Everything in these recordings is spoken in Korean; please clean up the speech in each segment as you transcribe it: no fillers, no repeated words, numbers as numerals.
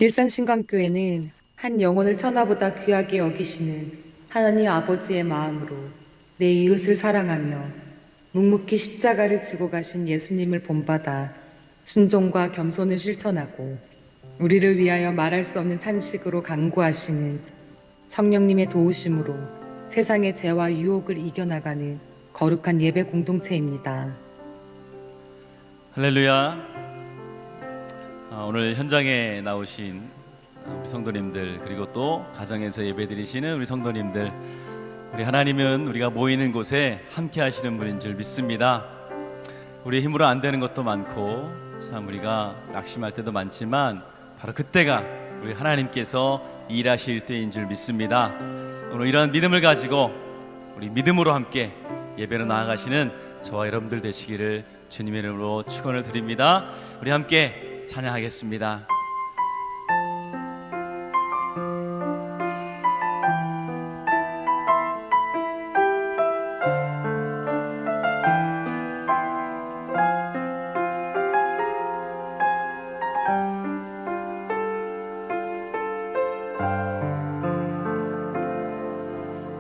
일산신광교회는 한 영혼을 천하보다 귀하게 여기시는 하나님 아버지의 마음으로 내 이웃을 사랑하며 묵묵히 십자가를 지고 가신 예수님을 본받아 순종과 겸손을 실천하고 우리를 위하여 말할 수 없는 탄식으로 간구하시는 성령님의 도우심으로 세상의 죄와 유혹을 이겨나가는 거룩한 예배 공동체입니다. 할렐루야. 오늘 현장에 나오신 우리 성도님들, 그리고 또 가정에서 예배드리시는 우리 성도님들, 우리 하나님은 우리가 모이는 곳에 함께 하시는 분인 줄 믿습니다. 우리의 힘으로 안 되는 것도 많고 참 우리가 낙심할 때도 많지만 바로 그때가 우리 하나님께서 일하실 때인 줄 믿습니다. 오늘 이런 믿음을 가지고 우리 믿음으로 함께 예배로 나아가시는 저와 여러분들 되시기를 주님의 이름으로 축원을 드립니다. 우리 함께 찬양하겠습니다.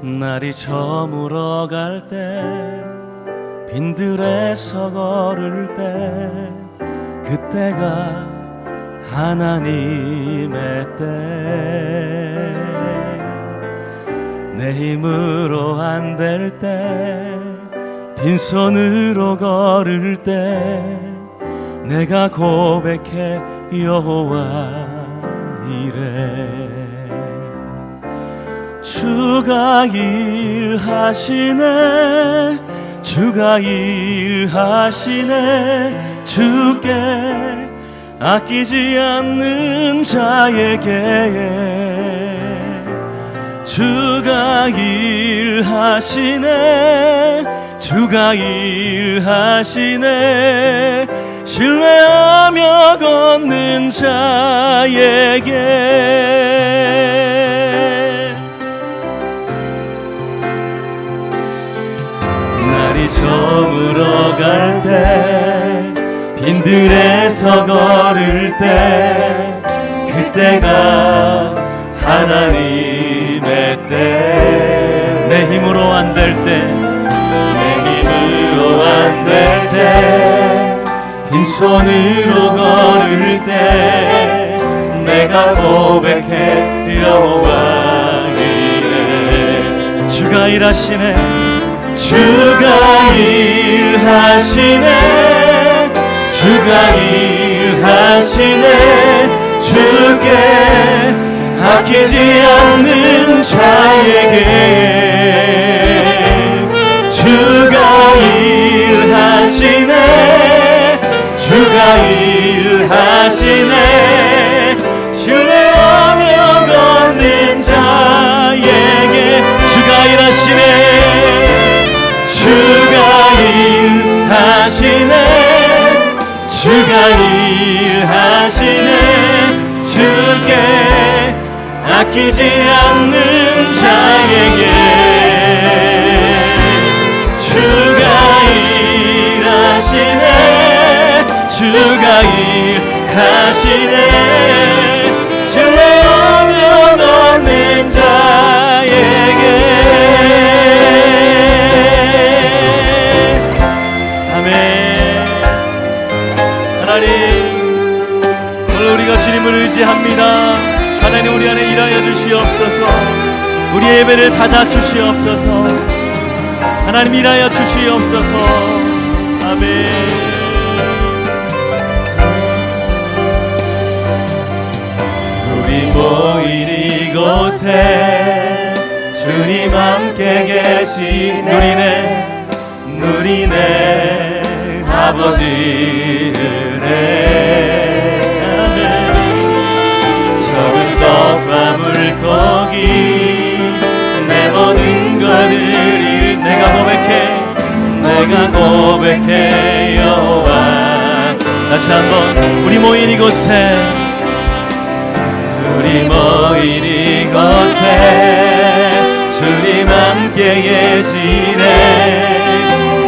날이 저물어 갈 때, 빈들에서 걸을 때, 그때가 하나님의 때. 내 힘으로 안 될 때, 빈손으로 걸을 때, 내가 고백해 여호와 이래. 주가 일하시네, 주가 일하시네. 주께 아끼지 않는 자에게 주가 일하시네, 주가 일하시네. 신뢰하며 걷는 자에게 날이 저물어 갈 때, 빈들에서 걸을 때, 그때가 하나님의 때. 내 힘으로 안 될 때, 내 힘으로 안 될 때, 빈손으로 걸을 때, 내가 고백해 여호와 이래. 주가 일하시네, 주가 일하시네, 주가 일하시네. 주께 아끼지 않는 자에게 주가 일하시네, 주가 일하시네. 신뢰하며 걷는 자에게 주가 일하시네, 주가 일하시네, 주가 일하시네. 주께 아끼지 않는 자에게 주가 일하시네, 주가 일하시네. 신뢰하며 걷는 자에게. 아멘. 하나님, 오늘 우리가 주님을 의지합니다. 하나님, 우리 안에 일하여 주시옵소서. 우리의 예배를 받아 주시옵소서. 하나님, 일하여 주시옵소서. 아멘. 우리 모인 이곳에 주님 함께 계시 누리네 아버지 은혜. 적은 떡과 물고기 내 모든 걸 드릴 내가 고백해 여호와. 다시 한번 우리 모인 이곳에 주님 함께 계시네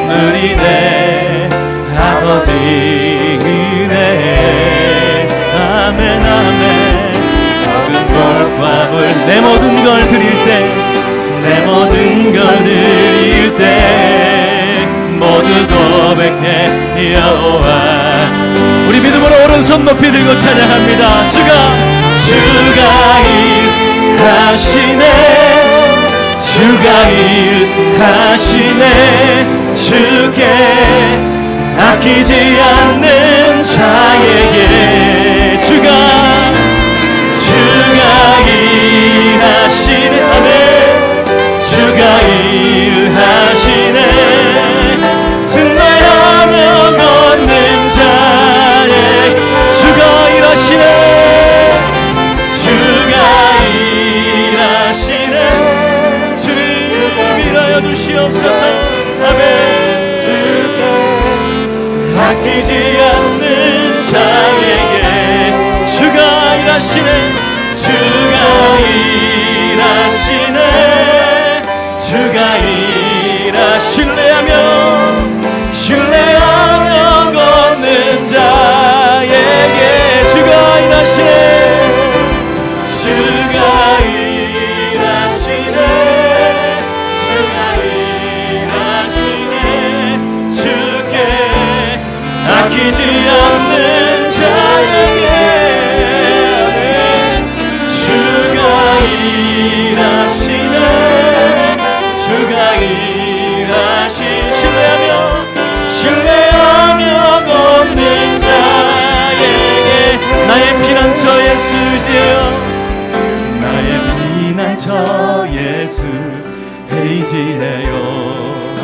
누리네 아버지 은혜. 아멘 아멘. 여호와. 우리 믿음으로 오른손 높이 들고 찬양합니다. 주가 일하시네, 주가 일하시네. 주께 아끼지 않는 자에게 주가 일하시네. 아멘. 주가 일하시네. 승리하며 걷는 자에게 주가 일하시네. 주가 일하시네. 주님 일하여 주시옵소서. 아멘. 아끼지 않는 자에게 주가 일하시네. 주가 일하시네. 주가 신뢰하며 걷는 자에게 주가 일하시네. 주가 일하시네. 주가 일하시네. 주께 아끼지 않는 자에게 주가 일하시네. 주가 신뢰하며 걷는 자에게 나의 피난처 예수지요. 나의 피난처 예수 의지해요.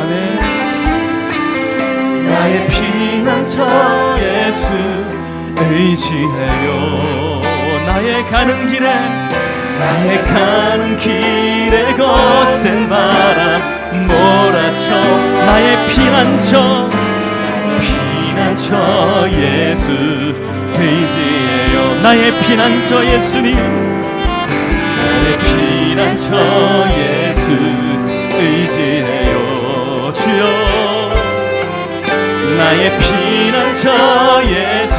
아멘. 나의 피난처 예수 의지해요. 나의 가는 길에 거센 바람 몰아쳐 나의 피난처 예수 의지해요. 나의 피난처 예수님, 나의 피난처 예수 의지해요. 주여 나의 피난처 예수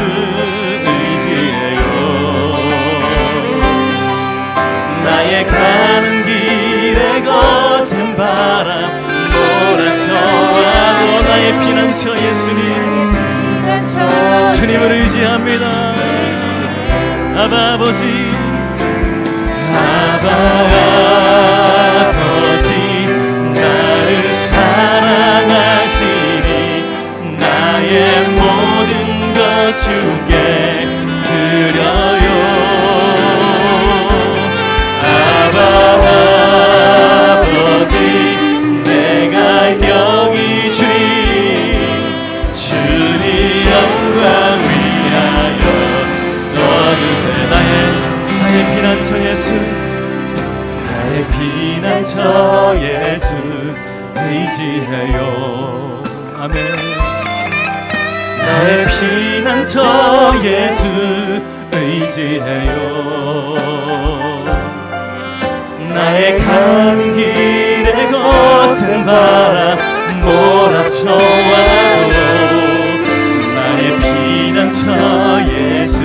의지해요. 나의 가는 길에 거센 바람 몰아쳐와도 나의 피난처 예수님, 주님을 의지합니다. 아바 아버지, 아바 아버지 나를 사랑하시니 나의 모든 것 주께 드려요. 아바 아버지 내가 여기 주님 영광 위하여 써주세. 나의 피난처 예수, 나의 피난처 예수 의지해요. 아멘. 나의 피난처 예수 의지해요. 나의 가는 길에 거센 바람 몰아쳐와도 나의 피난처 예수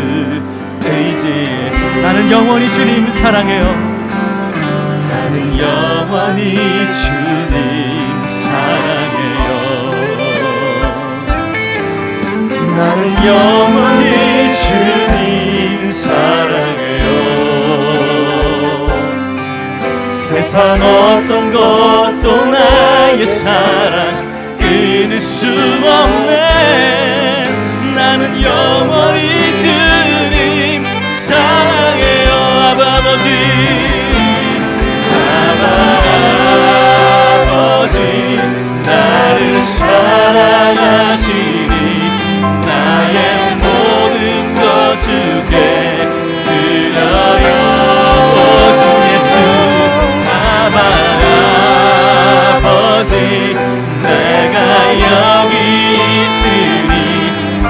의지해. 나는 영원히 주님 사랑해요. 나는 영원히 주님 사랑해요. 나는 영원히 주님 사랑해요. 세상 어떤 것도 나의 사랑 끊을 수 없네. 나는 영원히 주님 사랑해요. 아바 아버지, 아바 아버지 나를 사랑하시니 나의 모든 것 주께 드려요. 주 예수, 아바 아버지 내가 여기 있으니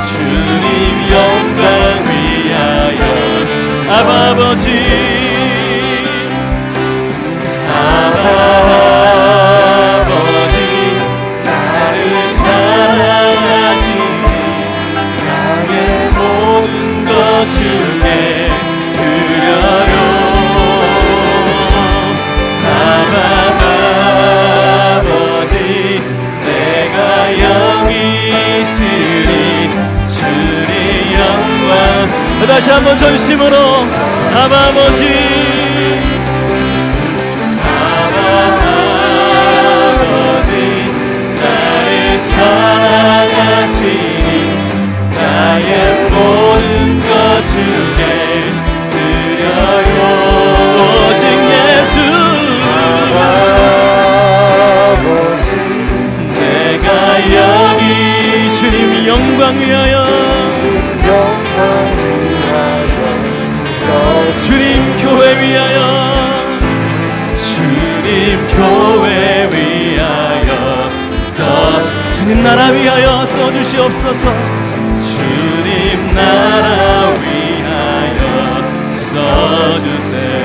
주님 영광 위하여. 아바 아버지, 아바 아버지 나를 사랑하시니 나의 모든 것 주께 드려요. 아바 아버지 내가 여기 있으니 진심으로 아바 아버지, 아바 아버지, 나를 사랑하시니 나의 모든 것 주께 드려요. 오직 예수 아버지, 내가 여기 주님 영광 위하여, 영광 위하여 주님 교회 위하여, 주님 교회 위하여 주님 나라 위하여 써주시옵소서. 주님 나라 위하여 써주세요.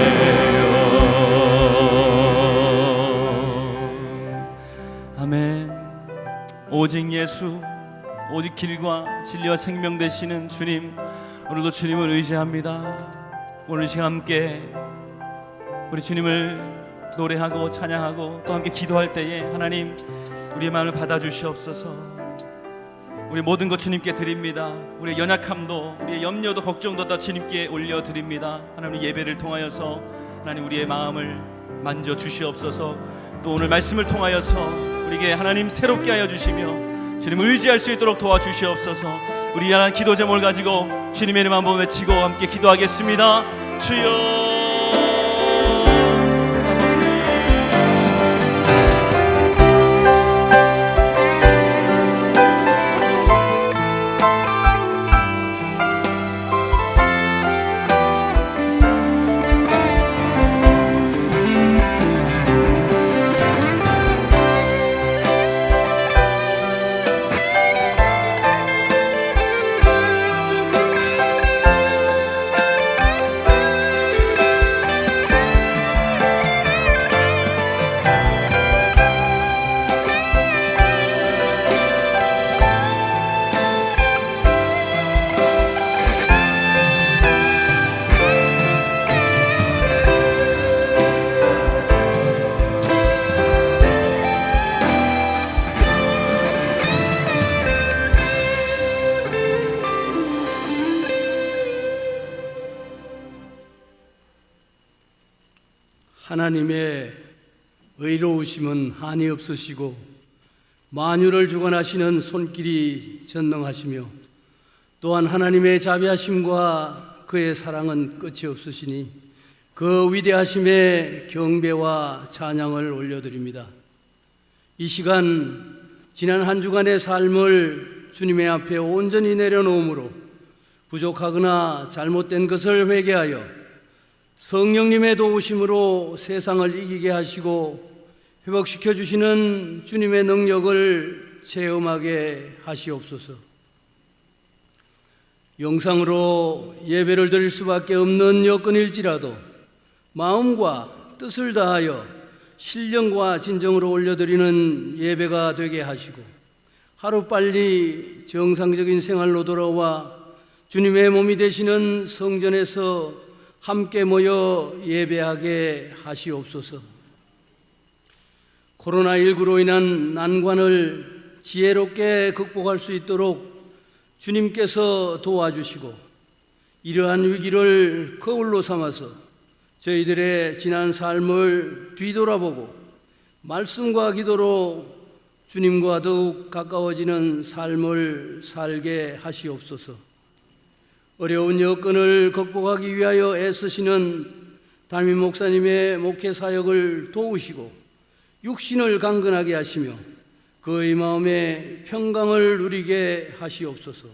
아멘. 오직 예수, 오직 길과 진리와 생명 되시는 주님, 오늘도 주님을 의지합니다. 오늘 시간 함께 우리 주님을 노래하고 찬양하고 또 함께 기도할 때에 하나님 우리의 마음을 받아주시옵소서. 우리 모든 것 주님께 드립니다. 우리의 연약함도, 우리의 염려도 걱정도 다 주님께 올려드립니다. 하나님 예배를 통하여서 하나님 우리의 마음을 만져주시옵소서. 또 오늘 말씀을 통하여서 우리에게 하나님 새롭게 하여 주시며 주님을 의지할 수 있도록 도와주시옵소서. 우리 하나님 기도 제목을 가지고 주님의 이름 한번 외치고 함께 기도하겠습니다. 주여 하나님의 의로우심은 한이 없으시고 만유를 주관하시는 손길이 전능하시며 또한 하나님의 자비하심과 그의 사랑은 끝이 없으시니 그 위대하심에 경배와 찬양을 올려드립니다. 이 시간 지난 한 주간의 삶을 주님의 앞에 온전히 내려놓음으로 부족하거나 잘못된 것을 회개하여 성령님의 도우심으로 세상을 이기게 하시고 회복시켜 주시는 주님의 능력을 체험하게 하시옵소서. 영상으로 예배를 드릴 수밖에 없는 여건일지라도 마음과 뜻을 다하여 신령과 진정으로 올려드리는 예배가 되게 하시고 하루빨리 정상적인 생활로 돌아와 주님의 몸이 되시는 성전에서 함께 모여 예배하게 하시옵소서. 코로나19로 인한 난관을 지혜롭게 극복할 수 있도록 주님께서 도와주시고 이러한 위기를 거울로 삼아서 저희들의 지난 삶을 뒤돌아보고 말씀과 기도로 주님과 더욱 가까워지는 삶을 살게 하시옵소서. 어려운 여건을 극복하기 위하여 애쓰시는 담임 목사님의 목회 사역을 도우시고 육신을 강건하게 하시며 그의 마음에 평강을 누리게 하시옵소서.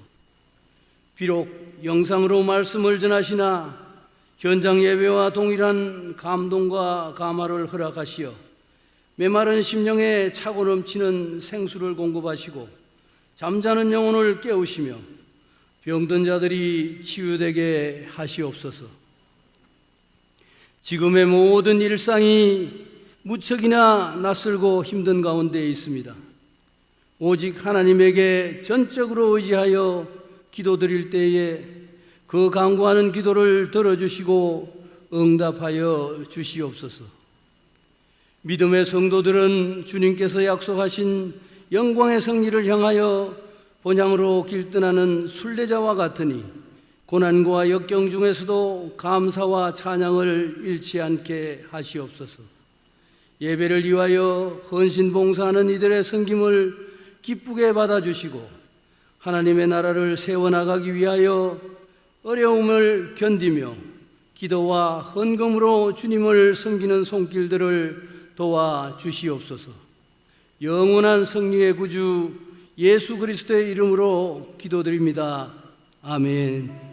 비록 영상으로 말씀을 전하시나 현장 예배와 동일한 감동과 감화를 허락하시어 메마른 심령에 차고 넘치는 생수를 공급하시고 잠자는 영혼을 깨우시며 병든 자들이 치유되게 하시옵소서. 지금의 모든 일상이 무척이나 낯설고 힘든 가운데 있습니다. 오직 하나님에게 전적으로 의지하여 기도드릴 때에 그 간구하는 기도를 들어주시고 응답하여 주시옵소서. 믿음의 성도들은 주님께서 약속하신 영광의 승리를 향하여 본향으로 길 떠나는 순례자와 같으니 고난과 역경 중에서도 감사와 찬양을 잃지 않게 하시옵소서. 예배를 위하여 헌신 봉사하는 이들의 섬김을 기쁘게 받아주시고 하나님의 나라를 세워나가기 위하여 어려움을 견디며 기도와 헌금으로 주님을 섬기는 손길들을 도와주시옵소서. 영원한 성령의 구주 예수 그리스도의 이름으로 기도드립니다. 아멘.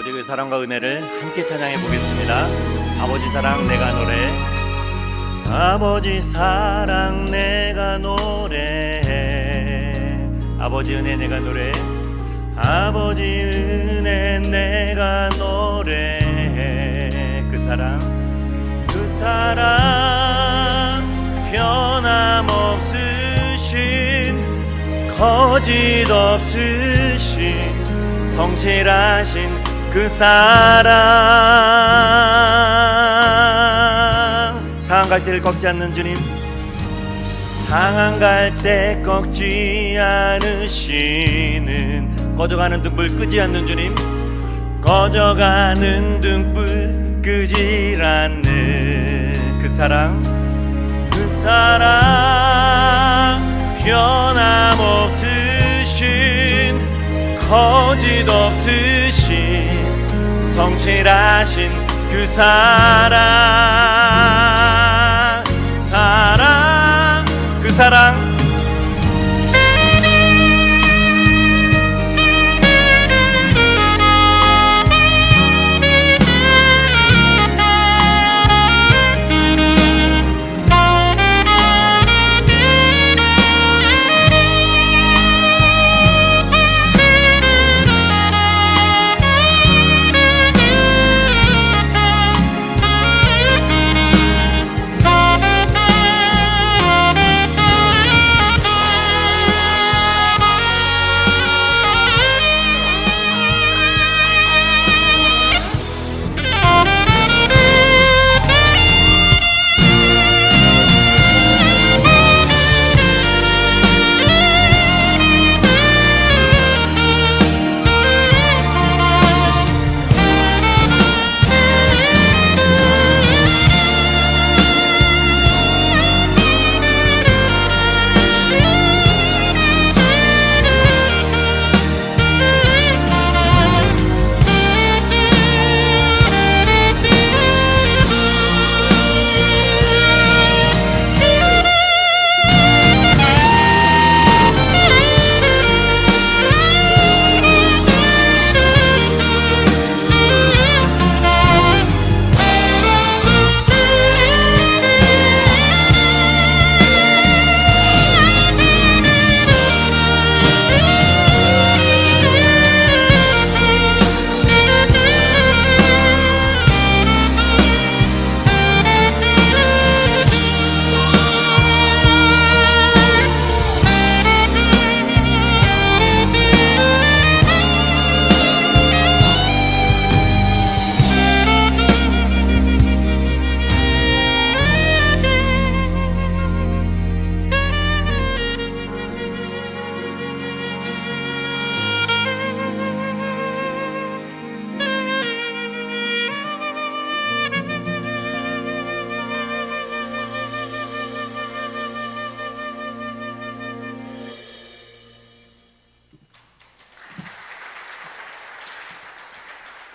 아버지의 사랑과 은혜를 함께 찬양해 보겠습니다. 아버지 사랑 내가 노래. 아버지 사랑 내가 노래해. 아버지 은혜 내가 노래. 아버지 은혜 내가 노래해. 그 사랑 변함없으신 거짓 없으신 성실하신 그 사랑. 상한 갈대를 꺾지 않는 주님, 상한 갈대 꺾지 않으시는, 꺼져가는 등불 끄지 않는 주님, 꺼져가는 등불 끄지 않는 그 사랑. 그 사랑 변함없으신 거짓 없으신 성실하신 그 사랑. 사랑 그 사랑.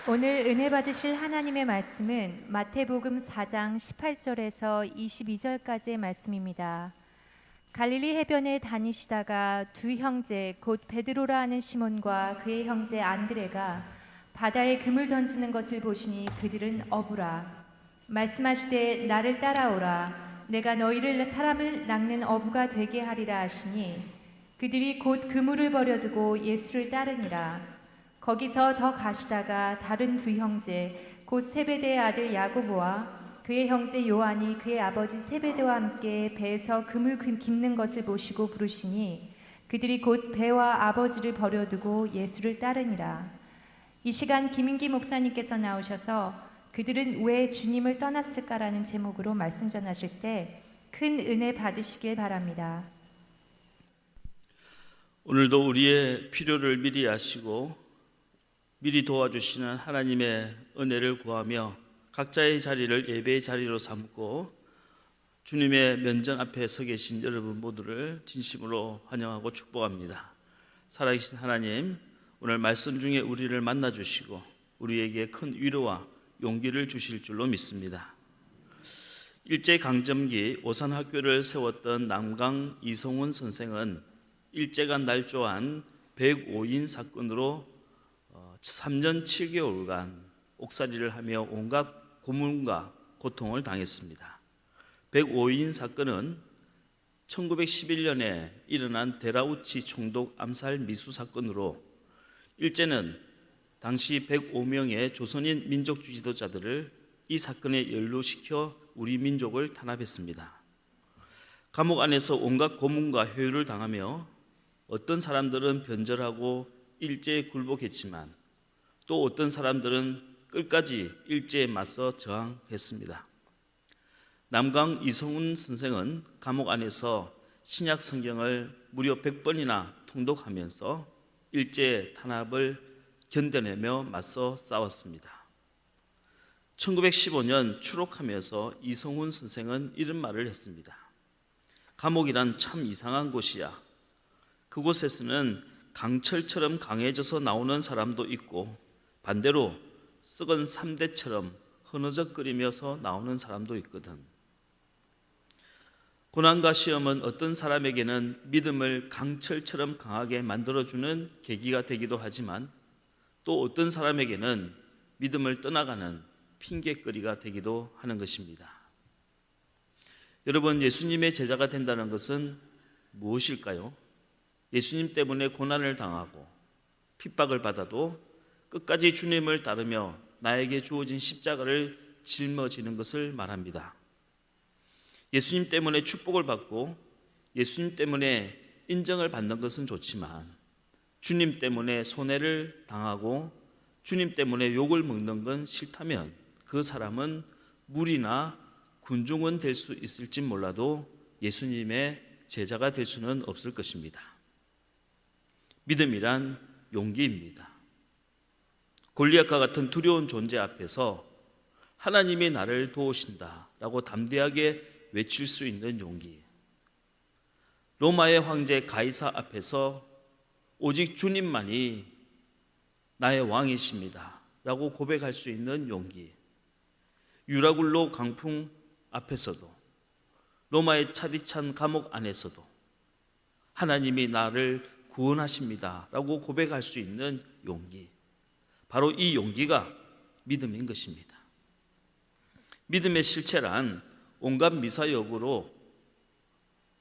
오늘 은혜 받으실 하나님의 말씀은 마태복음 4장 18절에서 22절까지의 말씀입니다. 갈릴리 해변에 다니시다가 두 형제 곧 베드로라 하는 시몬과 그의 형제 안드레가 바다에 금을 던지는 것을 보시니 그들은 어부라. 말씀하시되 나를 따라오라. 내가 너희를 사람을 낚는 어부가 되게 하리라 하시니 그들이 곧 그물을 버려두고 예수를 따르니라. 거기서 더 가시다가 다른 두 형제 곧 세베대의 아들 야고보와 그의 형제 요한이 그의 아버지 세베대와 함께 배에서 금을 깁는 것을 보시고 부르시니 그들이 곧 배와 아버지를 버려두고 예수를 따르니라. 이 시간 김인기 목사님께서 나오셔서 그들은 왜 주님을 떠났을까라는 제목으로 말씀 전하실 때 큰 은혜 받으시길 바랍니다. 오늘도 우리의 필요를 미리 아시고 미리 도와주시는 하나님의 은혜를 구하며 각자의 자리를 예배의 자리로 삼고 주님의 면전 앞에 서 계신 여러분 모두를 진심으로 환영하고 축복합니다. 살아계신 하나님, 오늘 말씀 중에 우리를 만나주시고 우리에게 큰 위로와 용기를 주실 줄로 믿습니다. 일제강점기 오산학교를 세웠던 남강 이성훈 선생은 일제가 날조한 105인 사건으로 3년 7개월간 옥살이를 하며 온갖 고문과 고통을 당했습니다. 105인 사건은 1911년에 일어난 데라우치 총독 암살 미수 사건으로 일제는 당시 105명의 조선인 민족주의 지도자들을 이 사건에 연루시켜 우리 민족을 탄압했습니다. 감옥 안에서 온갖 고문과 회유를 당하며 어떤 사람들은 변절하고 일제에 굴복했지만 또 어떤 사람들은 끝까지 일제에 맞서 저항했습니다. 남강 이성훈 선생은 감옥 안에서 신약 성경을 무려 100번이나 통독하면서 일제 탄압을 견뎌내며 맞서 싸웠습니다. 1915년 추록하면서 이성훈 선생은 이런 말을 했습니다. 감옥이란 참 이상한 곳이야. 그곳에서는 강철처럼 강해져서 나오는 사람도 있고 반대로 썩은 삼대처럼 흐느적거리면서 나오는 사람도 있거든. 고난과 시험은 어떤 사람에게는 믿음을 강철처럼 강하게 만들어주는 계기가 되기도 하지만 또 어떤 사람에게는 믿음을 떠나가는 핑계거리가 되기도 하는 것입니다. 여러분, 예수님의 제자가 된다는 것은 무엇일까요? 예수님 때문에 고난을 당하고 핍박을 받아도 끝까지 주님을 따르며 나에게 주어진 십자가를 짊어지는 것을 말합니다. 예수님 때문에 축복을 받고 예수님 때문에 인정을 받는 것은 좋지만 주님 때문에 손해를 당하고 주님 때문에 욕을 먹는 건 싫다면 그 사람은 무리나 군중은 될 수 있을지 몰라도 예수님의 제자가 될 수는 없을 것입니다. 믿음이란 용기입니다. 골리앗과 같은 두려운 존재 앞에서 하나님이 나를 도우신다라고 담대하게 외칠 수 있는 용기. 로마의 황제 가이사 앞에서 오직 주님만이 나의 왕이십니다 라고 고백할 수 있는 용기. 유라굴로 강풍 앞에서도 로마의 차디찬 감옥 안에서도 하나님이 나를 구원하십니다 라고 고백할 수 있는 용기. 바로 이 용기가 믿음인 것입니다. 믿음의 실체란 온갖 미사역으로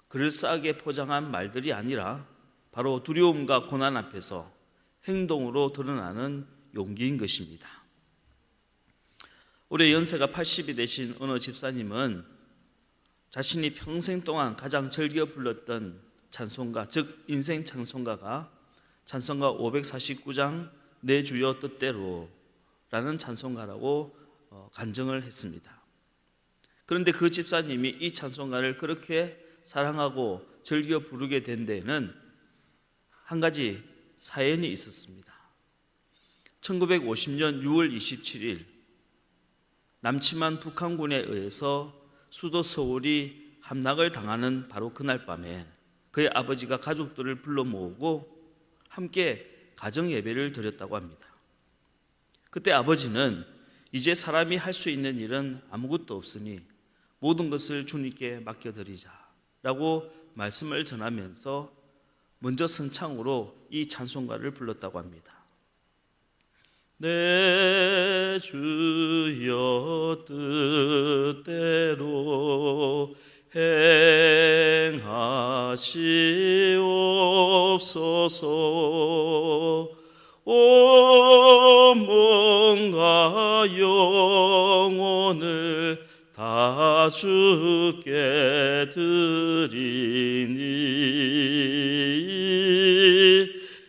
그럴싸하게 포장한 말들이 아니라 바로 두려움과 고난 앞에서 행동으로 드러나는 용기인 것입니다. 올해 연세가 80이 되신 어느 집사님은 자신이 평생 동안 가장 즐겨 불렀던 찬송가, 즉 인생 찬송가가 찬송가 549장 내 주여 뜻대로 라는 찬송가라고 간증을 했습니다. 그런데 그 집사님이 이 찬송가를 그렇게 사랑하고 즐겨 부르게 된 데에는 한 가지 사연이 있었습니다. 1950년 6월 27일 남침한 북한군에 의해서 수도 서울이 함락을 당하는 바로 그날 밤에 그의 아버지가 가족들을 불러 모으고 함께 가정 예배를 드렸다고 합니다. 그때 아버지는 이제 사람이 할 수 있는 일은 아무것도 없으니 모든 것을 주님께 맡겨드리자라고 말씀을 전하면서 먼저 선창으로 이 찬송가를 불렀다고 합니다. 내 주여 뜻대로 행하시옵소서. 온 몸과 영혼을 다 주께 드리니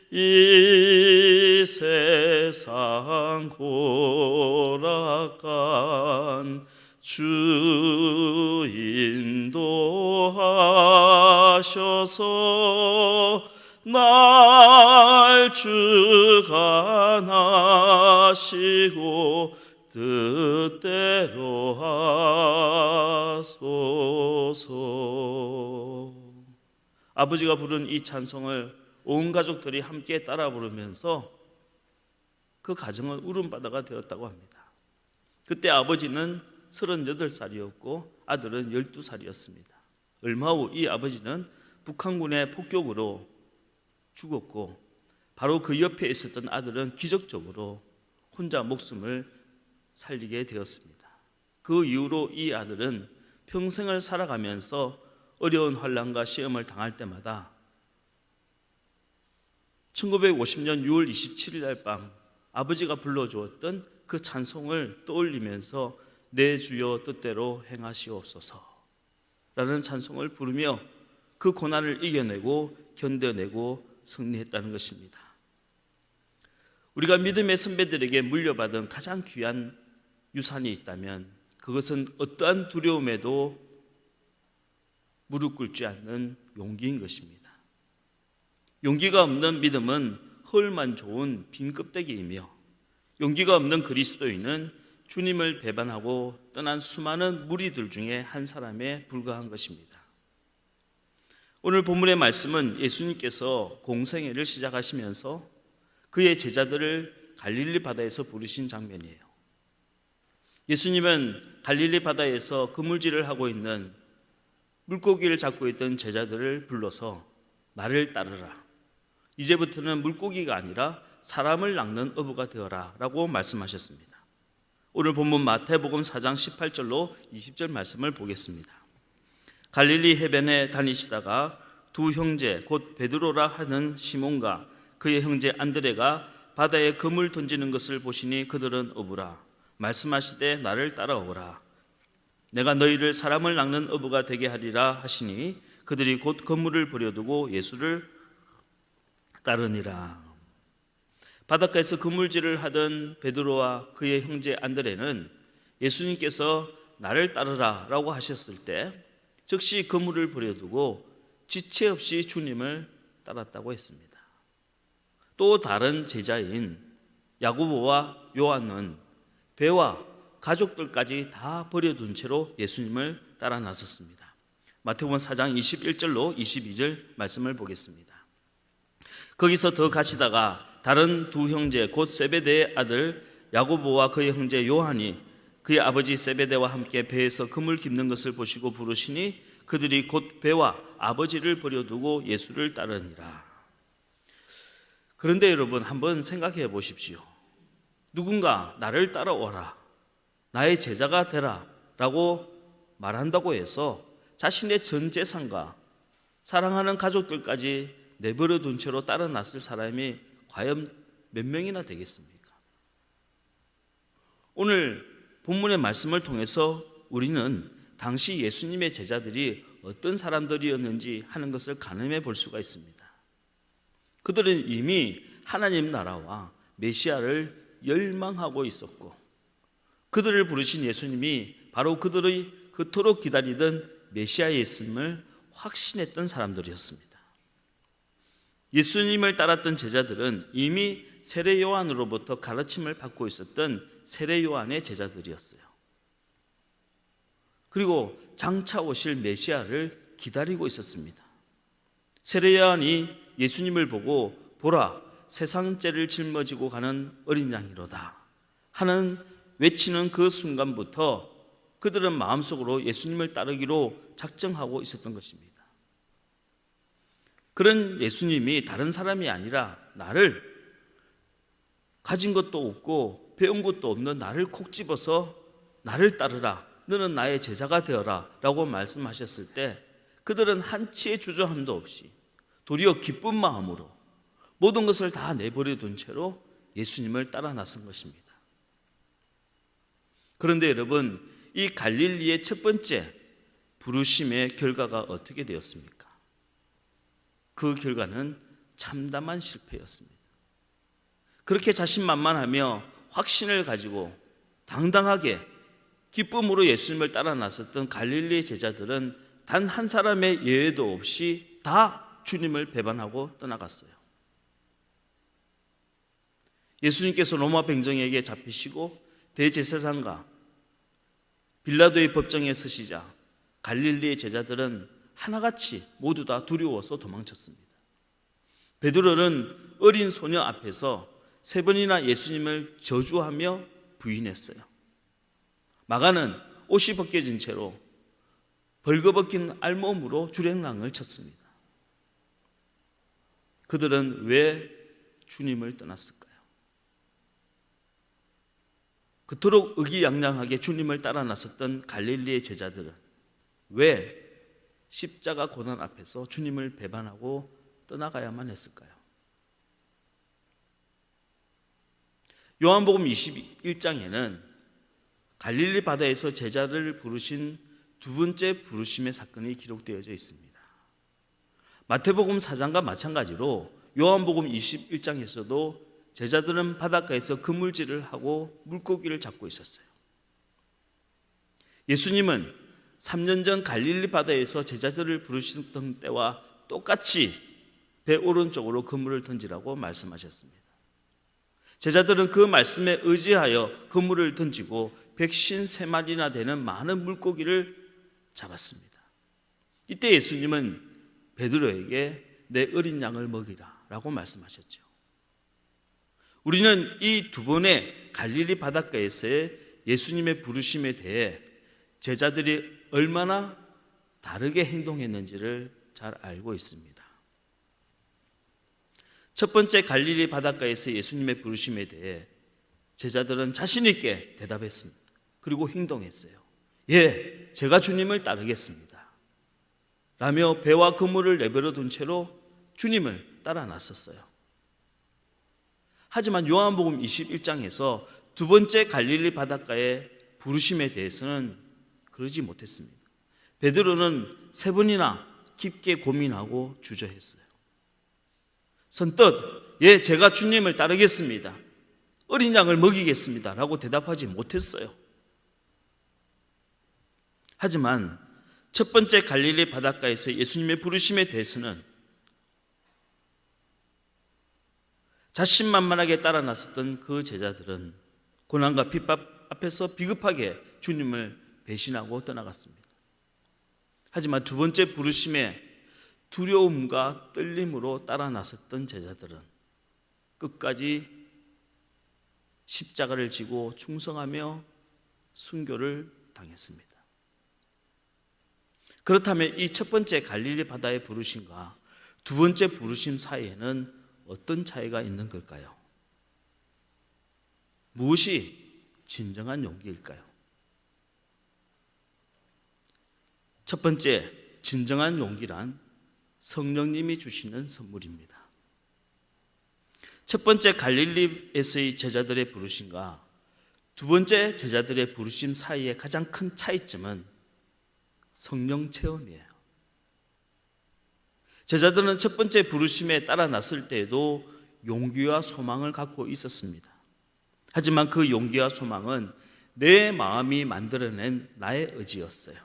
이 세상 고락간 주 인도하셔서 날 주관하시고 뜻대로 하소서. 아버지가 부른 이 찬송을 온 가족들이 함께 따라 부르면서 그 가정은 울음바다가 되었다고 합니다. 그때 아버지는 38살이었고 아들은 12살이었습니다. 얼마 후 이 아버지는 북한군의 폭격으로 죽었고 바로 그 옆에 있었던 아들은 기적적으로 혼자 목숨을 살리게 되었습니다. 그 이후로 이 아들은 평생을 살아가면서 어려운 환난과 시험을 당할 때마다 1950년 6월 27일 날 밤 아버지가 불러주었던 그 찬송을 떠올리면서 내 주여 뜻대로 행하시옵소서 라는 찬송을 부르며 그 고난을 이겨내고 견뎌내고 승리했다는 것입니다. 우리가 믿음의 선배들에게 물려받은 가장 귀한 유산이 있다면 그것은 어떠한 두려움에도 무릎 꿇지 않는 용기인 것입니다. 용기가 없는 믿음은 헐만 좋은 빈 껍데기이며 용기가 없는 그리스도인은 주님을 배반하고 떠난 수많은 무리들 중에 한 사람에 불과한 것입니다. 오늘 본문의 말씀은 예수님께서 공생애를 시작하시면서 그의 제자들을 갈릴리 바다에서 부르신 장면이에요. 예수님은 갈릴리 바다에서 그물질을 하고 있는 물고기를 잡고 있던 제자들을 불러서 나를 따르라. 이제부터는 물고기가 아니라 사람을 낚는 어부가 되어라 라고 말씀하셨습니다. 오늘 본문 마태복음 4장 18절로 20절 말씀을 보겠습니다. 갈릴리 해변에 다니시다가 두 형제 곧 베드로라 하는 시몬과 그의 형제 안드레가 바다에 그물 던지는 것을 보시니 그들은 어부라. 말씀하시되 나를 따라오라. 내가 너희를 사람을 낚는 어부가 되게 하리라 하시니 그들이 곧 그물을 버려두고 예수를 따르니라. 바닷가에서 그물질을 하던 베드로와 그의 형제 안드레는 예수님께서 나를 따르라 라고 하셨을 때 즉시 그물을 버려두고 지체 없이 주님을 따랐다고 했습니다. 또 다른 제자인 야고보와 요한은 배와 가족들까지 다 버려둔 채로 예수님을 따라 나섰습니다. 마태복음 4장 21절로 22절 말씀을 보겠습니다. 거기서 더 가시다가 다른 두 형제 곧 세베대의 아들 야고보와 그의 형제 요한이 그의 아버지 세베대와 함께 배에서 그물 깁는 것을 보시고 부르시니 그들이 곧 배와 아버지를 버려두고 예수를 따르니라. 그런데 여러분 한번 생각해 보십시오. 누군가 나를 따라오라, 나의 제자가 되라 라고 말한다고 해서 자신의 전 재산과 사랑하는 가족들까지 내버려 둔 채로 따라 났을 사람이 과연 몇 명이나 되겠습니까? 오늘 본문의 말씀을 통해서 우리는 당시 예수님의 제자들이 어떤 사람들이었는지 하는 것을 가늠해 볼 수가 있습니다. 그들은 이미 하나님 나라와 메시아를 열망하고 있었고 그들을 부르신 예수님이 바로 그들의 그토록 기다리던 메시아의 있음을 확신했던 사람들이었습니다. 예수님을 따랐던 제자들은 이미 세례 요한으로부터 가르침을 받고 있었던 세례 요한의 제자들이었어요. 그리고 장차 오실 메시아를 기다리고 있었습니다. 세례 요한이 예수님을 보고 보라 세상 죄를 짊어지고 가는 어린 양이로다 하는 외치는 그 순간부터 그들은 마음속으로 예수님을 따르기로 작정하고 있었던 것입니다. 그런 예수님이 다른 사람이 아니라 나를, 가진 것도 없고 배운 것도 없는 나를 콕 집어서 나를 따르라, 너는 나의 제자가 되어라 라고 말씀하셨을 때 그들은 한치의 주저함도 없이 도리어 기쁜 마음으로 모든 것을 다 내버려 둔 채로 예수님을 따라 나선 것입니다. 그런데 여러분, 이 갈릴리의 첫 번째 부르심의 결과가 어떻게 되었습니까? 그 결과는 참담한 실패였습니다. 그렇게 자신만만하며 확신을 가지고 당당하게 기쁨으로 예수님을 따라 나섰던 갈릴리의 제자들은 단 한 사람의 예외도 없이 다 주님을 배반하고 떠나갔어요. 예수님께서 로마 병정에게 잡히시고 대제사장과 빌라도의 법정에 서시자 갈릴리의 제자들은 하나같이 모두 다 두려워서 도망쳤습니다. 베드로는 어린 소녀 앞에서 3번이나 예수님을 저주하며 부인했어요. 마가는 옷이 벗겨진 채로 벌거벗긴 알몸으로 주랭랑을 쳤습니다. 그들은 왜 주님을 떠났을까요? 그토록 의기양양하게 주님을 따라 나섰던 갈릴리의 제자들은 왜 십자가 고난 앞에서 주님을 배반하고 떠나가야만 했을까요? 요한복음 21장에는 갈릴리 바다에서 제자들을 부르신 두 번째 부르심의 사건이 기록되어 있습니다. 마태복음 4장과 마찬가지로 요한복음 21장에서도 제자들은 바닷가에서 그물질을 하고 물고기를 잡고 있었어요. 예수님은 3년 전 갈릴리 바다에서 제자들을 부르셨던 때와 똑같이 배 오른쪽으로 그물을 던지라고 말씀하셨습니다. 제자들은 그 말씀에 의지하여 그물을 던지고 153마리나 되는 많은 물고기를 잡았습니다. 이때 예수님은 베드로에게 내 어린 양을 먹이라 라고 말씀하셨죠. 우리는 이 두 번의 갈릴리 바닷가에서의 예수님의 부르심에 대해 제자들이 얼마나 다르게 행동했는지를 잘 알고 있습니다. 첫 번째 갈릴리 바닷가에서 예수님의 부르심에 대해 제자들은 자신 있게 대답했습니다. 그리고 행동했어요. 예, 제가 주님을 따르겠습니다 라며 배와 그물을 내버려 둔 채로 주님을 따라 나섰어요. 하지만 요한복음 21장에서 두 번째 갈릴리 바닷가의 부르심에 대해서는 그러지 못했습니다. 베드로는 3번이나 깊게 고민하고 주저했어요. 선뜻 예, 제가 주님을 따르겠습니다, 어린 양을 먹이겠습니다 라고 대답하지 못했어요. 하지만 첫 번째 갈릴리 바닷가에서 예수님의 부르심에 대해서는 자신만만하게 따라 나섰던 그 제자들은 고난과 핍박 앞에서 비급하게 주님을 배신하고 떠나갔습니다. 하지만 두 번째 부르심에 두려움과 떨림으로 따라 나섰던 제자들은 끝까지 십자가를 지고 충성하며 순교를 당했습니다. 그렇다면 이 첫 번째 갈릴리 바다의 부르심과 두 번째 부르심 사이에는 어떤 차이가 있는 걸까요? 무엇이 진정한 용기일까요? 첫 번째, 진정한 용기란 성령님이 주시는 선물입니다. 첫 번째 갈릴리에서의 제자들의 부르심과 두 번째 제자들의 부르심 사이의 가장 큰 차이점은 성령 체험이에요. 제자들은 첫 번째 부르심에 따라 났을 때에도 용기와 소망을 갖고 있었습니다. 하지만 그 용기와 소망은 내 마음이 만들어낸 나의 의지였어요.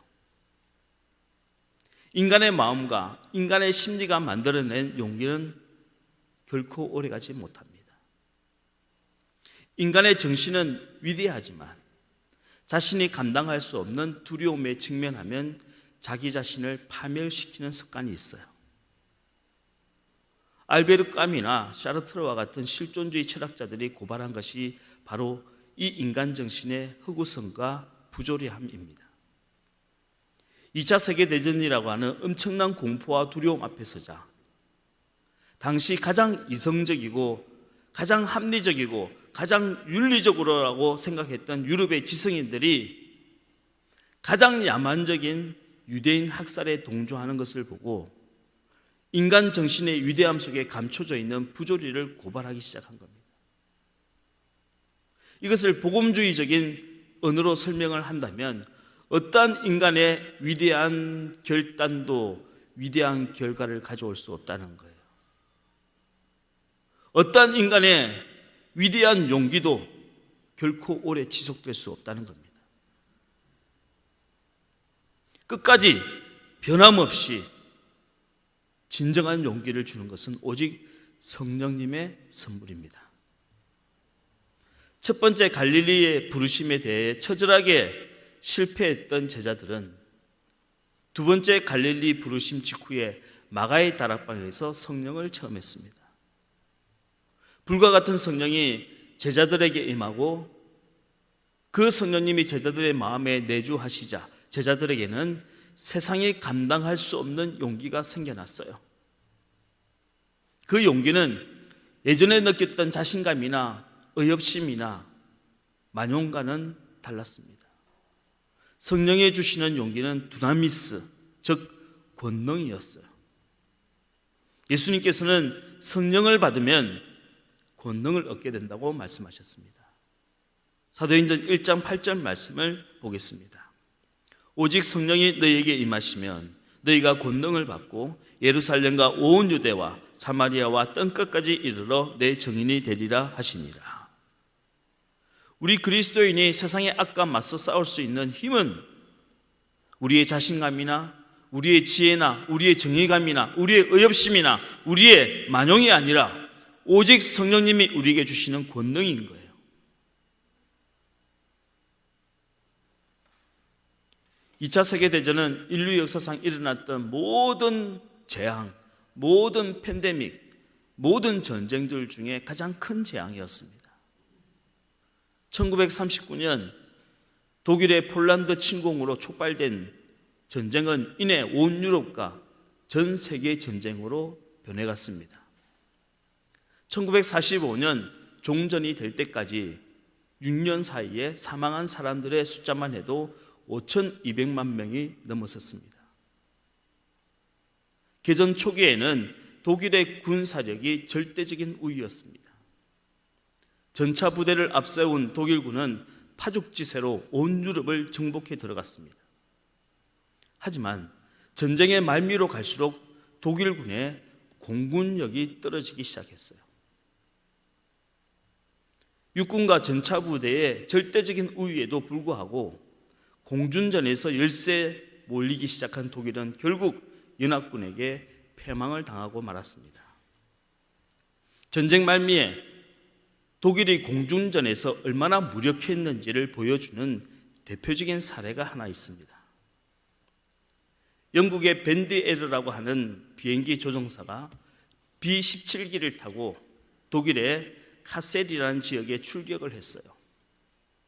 인간의 마음과 인간의 심리가 만들어낸 용기는 결코 오래가지 못합니다. 인간의 정신은 위대하지만 자신이 감당할 수 없는 두려움에 직면하면 자기 자신을 파멸시키는 습관이 있어요. 알베르 까미나 샤르트르와 같은 실존주의 철학자들이 고발한 것이 바로 이 인간 정신의 허구성과 부조리함입니다. 2차 세계대전이라고 하는 엄청난 공포와 두려움 앞에 서자 당시 가장 이성적이고 가장 합리적이고 가장 윤리적으로라고 생각했던 유럽의 지성인들이 가장 야만적인 유대인 학살에 동조하는 것을 보고 인간 정신의 위대함 속에 감춰져 있는 부조리를 고발하기 시작한 겁니다. 이것을 복음주의적인 언어로 설명을 한다면 어떠한 인간의 위대한 결단도 위대한 결과를 가져올 수 없다는 거예요. 어떠한 인간의 위대한 용기도 결코 오래 지속될 수 없다는 겁니다. 끝까지 변함없이 진정한 용기를 주는 것은 오직 성령님의 선물입니다. 첫 번째 갈릴리의 부르심에 대해 처절하게 실패했던 제자들은 두 번째 갈릴리 부르심 직후에 마가의 다락방에서 성령을 체험했습니다. 불과 같은 성령이 제자들에게 임하고 그 성령님이 제자들의 마음에 내주하시자 제자들에게는 세상이 감당할 수 없는 용기가 생겨났어요. 그 용기는 예전에 느꼈던 자신감이나 의협심이나 만용과는 달랐습니다. 성령이 주시는 용기는 두나미스, 즉 권능이었어요. 예수님께서는 성령을 받으면 권능을 얻게 된다고 말씀하셨습니다. 사도행전 1장 8절 말씀을 보겠습니다. 오직 성령이 너희에게 임하시면 너희가 권능을 받고 예루살렘과 온 유대와 사마리아와 땅끝까지 이르러 내 증인이 되리라 하시니라. 우리 그리스도인이 세상의 악과 맞서 싸울 수 있는 힘은 우리의 자신감이나 우리의 지혜나 우리의 정의감이나 우리의 의협심이나 우리의 만용이 아니라 오직 성령님이 우리에게 주시는 권능인 거예요. 이 차 세계대전은 인류 역사상 일어났던 모든 재앙, 모든 팬데믹, 모든 전쟁들 중에 가장 큰 재앙이었습니다. 1939년 독일의 폴란드 침공으로 촉발된 전쟁은 이내 온 유럽과 전 세계 전쟁으로 변해갔습니다. 1945년 종전이 될 때까지 6년 사이에 사망한 사람들의 숫자만 해도 5,200만 명이 넘어섰습니다. 개전 초기에는 독일의 군사력이 절대적인 우위였습니다. 전차 부대를 앞세운 독일군은 파죽지세로 온 유럽을 정복해 들어갔습니다. 하지만 전쟁의 말미로 갈수록 독일군의 공군력이 떨어지기 시작했어요. 육군과 전차 부대의 절대적인 우위에도 불구하고 공준전에서 열세 몰리기 시작한 독일은 결국 연합군에게 패망을 당하고 말았습니다. 전쟁 말미에 독일이 공준전에서 얼마나 무력했는지를 보여주는 대표적인 사례가 하나 있습니다. 영국의 밴드 에르라고 하는 비행기 조종사가 B-17기를 타고 독일의 카셀이라는 지역에 출격을 했어요.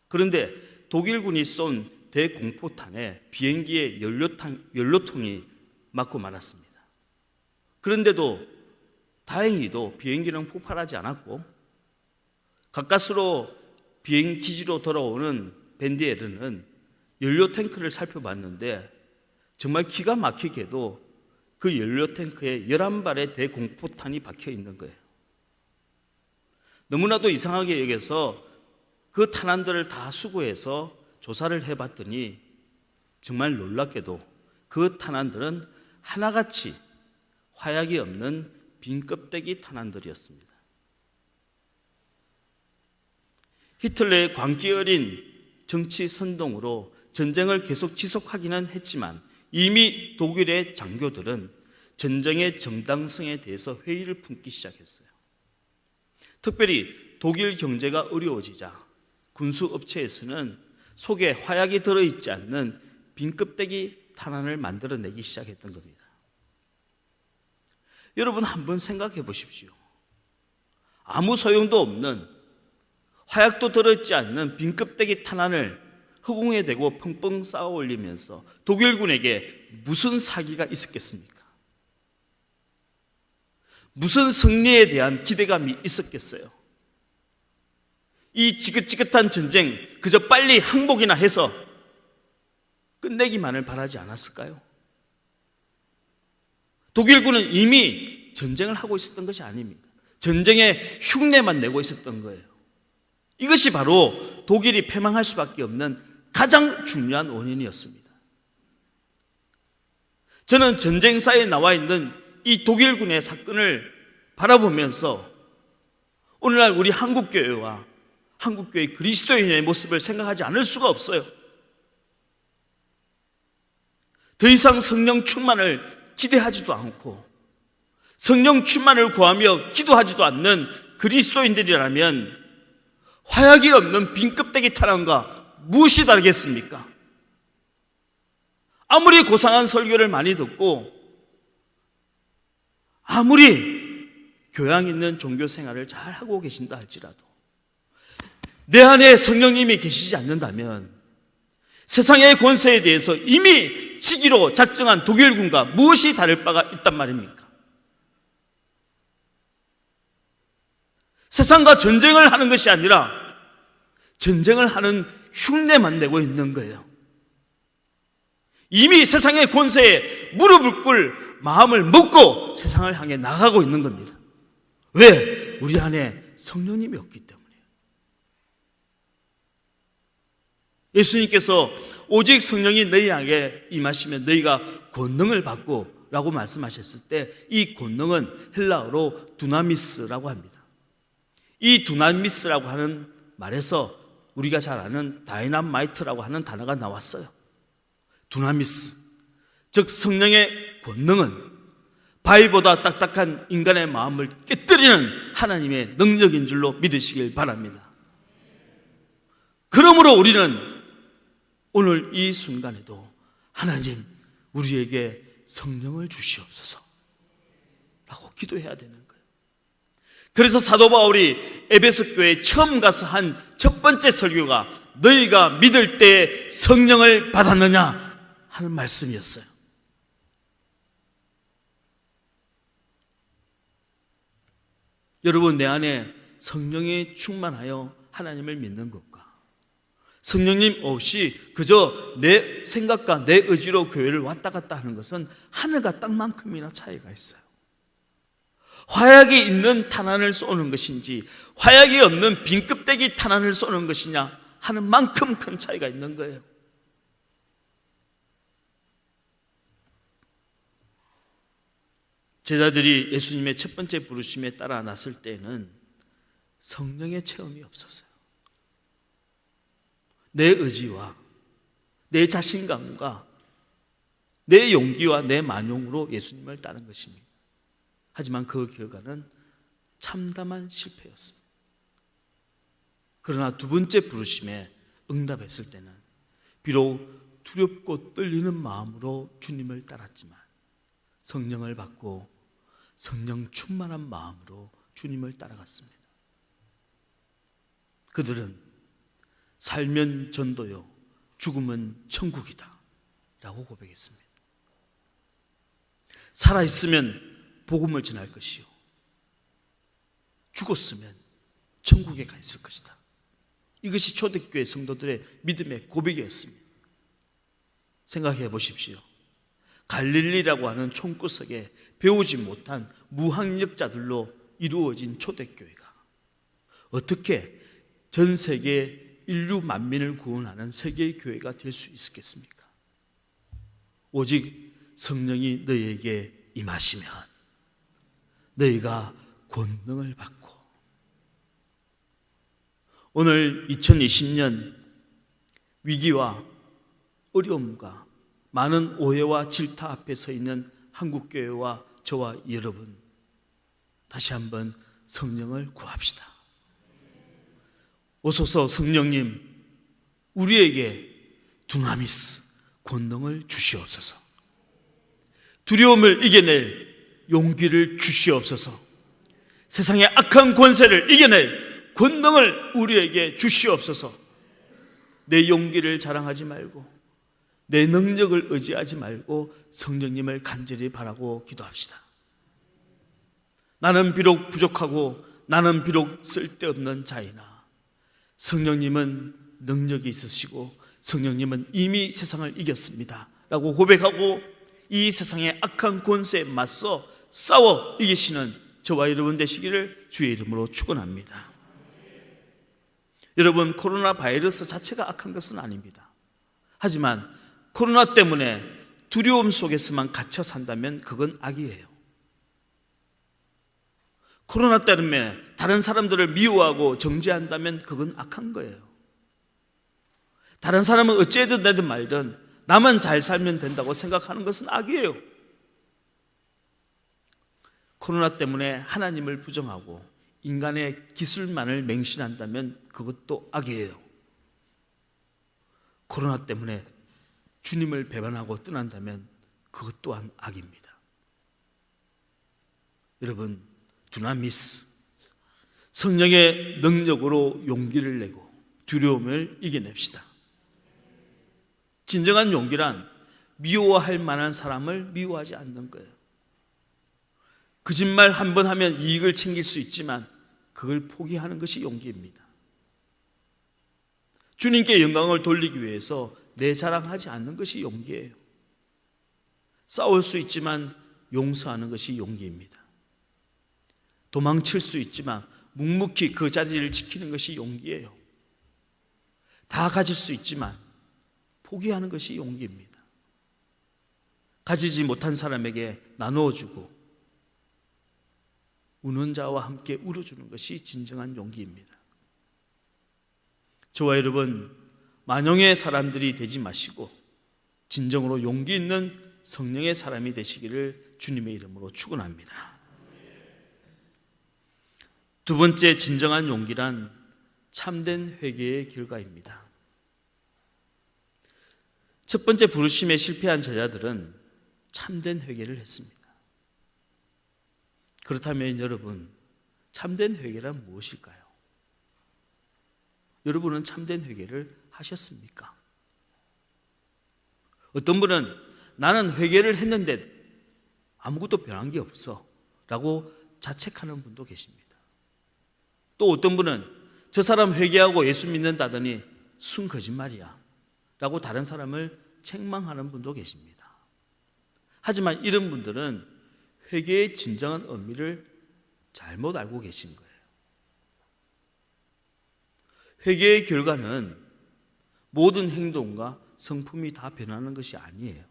그런데 독일군이 쏜 대공포탄에 비행기의 연료통이 맞고 말았습니다. 그런데도 다행히도 비행기는 폭발하지 않았고 가까스로 비행 기지로 돌아오는 밴드 에르는 연료 탱크를 살펴봤는데 정말 기가 막히게도 그 연료 탱크에 11발의 대공포탄이 박혀 있는 거예요. 너무나도 이상하게 여겨서 그 탄환들을 다 수거해서 조사를 해봤더니 정말 놀랍게도 그 탄환들은 하나같이 화약이 없는 빈 껍데기 탄환들이었습니다. 히틀러의 광기 어린 정치 선동으로 전쟁을 계속 지속하기는 했지만 이미 독일의 장교들은 전쟁의 정당성에 대해서 회의를 품기 시작했어요. 특별히 독일 경제가 어려워지자 군수업체에서는 속에 화약이 들어있지 않는 빈 껍데기 탄환을 만들어내기 시작했던 겁니다. 여러분 한번 생각해 보십시오. 아무 소용도 없는 화약도 들어있지 않는 빈껍데기 탄환을 허공에 대고 펑펑 쌓아 올리면서 독일군에게 무슨 사기가 있었겠습니까? 무슨 승리에 대한 기대감이 있었겠어요? 이 지긋지긋한 전쟁 그저 빨리 항복이나 해서 끝내기만을 바라지 않았을까요? 독일군은 이미 전쟁을 하고 있었던 것이 아닙니다. 전쟁의 흉내만 내고 있었던 거예요. 이것이 바로 독일이 패망할 수밖에 없는 가장 중요한 원인이었습니다. 저는 전쟁사에 나와 있는 이 독일군의 사건을 바라보면서 오늘날 우리 한국교회와 한국교회 그리스도인의 모습을 생각하지 않을 수가 없어요. 더 이상 성령 충만을 기대하지도 않고 성령 충만을 구하며 기도하지도 않는 그리스도인들이라면 화약이 없는 빈껍데기 탄환과 무엇이 다르겠습니까? 아무리 고상한 설교를 많이 듣고 아무리 교양 있는 종교 생활을 잘 하고 계신다 할지라도 내 안에 성령님이 계시지 않는다면 세상의 권세에 대해서 이미 지기로 작정한 독일군과 무엇이 다를 바가 있단 말입니까? 세상과 전쟁을 하는 것이 아니라 전쟁을 하는 흉내만 내고 있는 거예요. 이미 세상의 권세에 무릎을 꿇을 마음을 먹고 세상을 향해 나가고 있는 겁니다. 왜? 우리 안에 성령님이 없기 때문이에요. 예수님께서 오직 성령이 너희에게 임하시면 너희가 권능을 받고 라고 말씀하셨을 때 이 권능은 헬라어로 두나미스라고 합니다. 이 두나미스라고 하는 말에서 우리가 잘 아는 다이나마이트라고 하는 단어가 나왔어요. 두나미스, 즉 성령의 권능은 바위보다 딱딱한 인간의 마음을 깨뜨리는 하나님의 능력인 줄로 믿으시길 바랍니다. 그러므로 우리는 오늘 이 순간에도 하나님 우리에게 성령을 주시옵소서 라고 기도해야 되는 거예요. 그래서 사도 바울이 에베소 교회에 처음 가서 한 첫 번째 설교가 너희가 믿을 때 성령을 받았느냐 하는 말씀이었어요. 여러분, 내 안에 성령이 충만하여 하나님을 믿는 것과 성령님 없이 그저 내 생각과 내 의지로 교회를 왔다 갔다 하는 것은 하늘과 땅만큼이나 차이가 있어요. 화약이 있는 탄환을 쏘는 것인지 화약이 없는 빈껍데기 탄환을 쏘는 것이냐 하는 만큼 큰 차이가 있는 거예요. 제자들이 예수님의 첫 번째 부르심에 따라 났을 때는 성령의 체험이 없었어요. 내 의지와 내 자신감과 내 용기와 내 만용으로 예수님을 따른 것입니다. 하지만 그 결과는 참담한 실패였습니다. 그러나 두 번째 부르심에 응답했을 때는 비록 두렵고 떨리는 마음으로 주님을 따랐지만 성령을 받고 성령 충만한 마음으로 주님을 따라갔습니다. 그들은 살면 전도요, 죽으면 천국이다 라고 고백했습니다. 살아있으면 복음을 전할 것이요, 죽었으면 천국에 가 있을 것이다. 이것이 초대교회 성도들의 믿음의 고백이었습니다. 생각해 보십시오. 갈릴리라고 하는 총구석에 배우지 못한 무학력자들로 이루어진 초대교회가 어떻게 전 세계 인류 만민을 구원하는 세계의 교회가 될 수 있었겠습니까? 오직 성령이 너희에게 임하시면 너희가 권능을 받고. 오늘 2020년 위기와 어려움과 많은 오해와 질타 앞에 서 있는 한국교회와 저와 여러분, 다시 한번 성령을 구합시다. 오소서 성령님, 우리에게 두나미스 권능을 주시옵소서. 두려움을 이겨낼 용기를 주시옵소서. 세상의 악한 권세를 이겨낼 권능을 우리에게 주시옵소서. 내 용기를 자랑하지 말고 내 능력을 의지하지 말고 성령님을 간절히 바라고 기도합시다. 나는 비록 부족하고 나는 비록 쓸데없는 자이나 성령님은 능력이 있으시고 성령님은 이미 세상을 이겼습니다 라고 고백하고 이 세상의 악한 권세에 맞서 싸워 이기시는 저와 여러분 되시기를 주의 이름으로 축원합니다. 여러분, 코로나 바이러스 자체가 악한 것은 아닙니다. 하지만 코로나 때문에 두려움 속에서만 갇혀 산다면 그건 악이에요. 코로나 때문에 다른 사람들을 미워하고 정죄한다면 그건 악한 거예요. 다른 사람은 어찌든 되든 말든 나만 잘 살면 된다고 생각하는 것은 악이에요. 코로나 때문에 하나님을 부정하고 인간의 기술만을 맹신한다면 그것도 악이에요. 코로나 때문에 주님을 배반하고 떠난다면 그것 또한 악입니다. 여러분, 두나미스, 성령의 능력으로 용기를 내고 두려움을 이겨냅시다. 진정한 용기란 미워할 만한 사람을 미워하지 않는 거예요. 거짓말 한 번 하면 이익을 챙길 수 있지만 그걸 포기하는 것이 용기입니다. 주님께 영광을 돌리기 위해서 내 자랑하지 않는 것이 용기예요. 싸울 수 있지만 용서하는 것이 용기입니다. 도망칠 수 있지만 묵묵히 그 자리를 지키는 것이 용기예요. 다 가질 수 있지만 포기하는 것이 용기입니다. 가지지 못한 사람에게 나누어 주고 우는 자와 함께 울어주는 것이 진정한 용기입니다. 저와 여러분, 만용의 사람들이 되지 마시고 진정으로 용기 있는 성령의 사람이 되시기를 주님의 이름으로 축원합니다. 두 번째 진정한 용기란 참된 회개의 결과입니다. 첫 번째 부르심에 실패한 제자들은 참된 회개를 했습니다. 그렇다면 여러분, 참된 회개란 무엇일까요? 여러분은 참된 회개를 하셨습니까? 어떤 분은 나는 회개를 했는데 아무것도 변한 게 없어 라고 자책하는 분도 계십니다. 또 어떤 분은 저 사람 회개하고 예수 믿는다더니 순 거짓말이야 라고 다른 사람을 책망하는 분도 계십니다. 하지만 이런 분들은 회개의 진정한 의미를 잘못 알고 계신 거예요. 회개의 결과는 모든 행동과 성품이 다 변하는 것이 아니에요.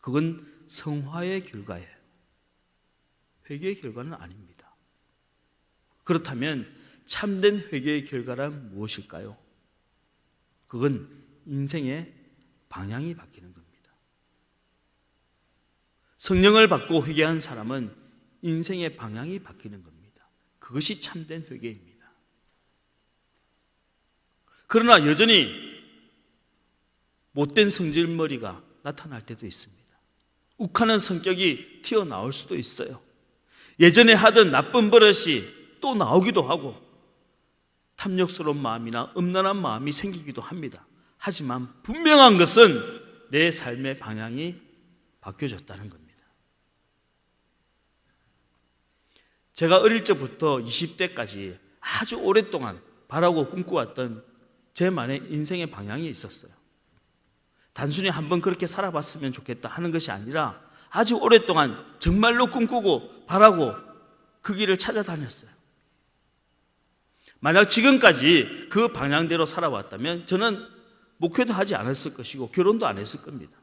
그건 성화의 결과예요. 회개의 결과는 아닙니다. 그렇다면 참된 회개의 결과란 무엇일까요? 그건 인생의 방향이 바뀌는 겁니다. 성령을 받고 회개한 사람은 인생의 방향이 바뀌는 겁니다. 그것이 참된 회개입니다. 그러나 여전히 못된 성질머리가 나타날 때도 있습니다. 욱하는 성격이 튀어나올 수도 있어요. 예전에 하던 나쁜 버릇이 또 나오기도 하고 탐욕스러운 마음이나 음란한 마음이 생기기도 합니다. 하지만 분명한 것은 내 삶의 방향이 바뀌어졌다는 겁니다. 제가 어릴 적부터 20대까지 아주 오랫동안 바라고 꿈꿔왔던 제만의 인생의 방향이 있었어요. 단순히 한번 그렇게 살아봤으면 좋겠다 하는 것이 아니라 아주 오랫동안 정말로 꿈꾸고 바라고 그 길을 찾아다녔어요. 만약 지금까지 그 방향대로 살아왔다면 저는 목회도 하지 않았을 것이고 결혼도 안 했을 겁니다.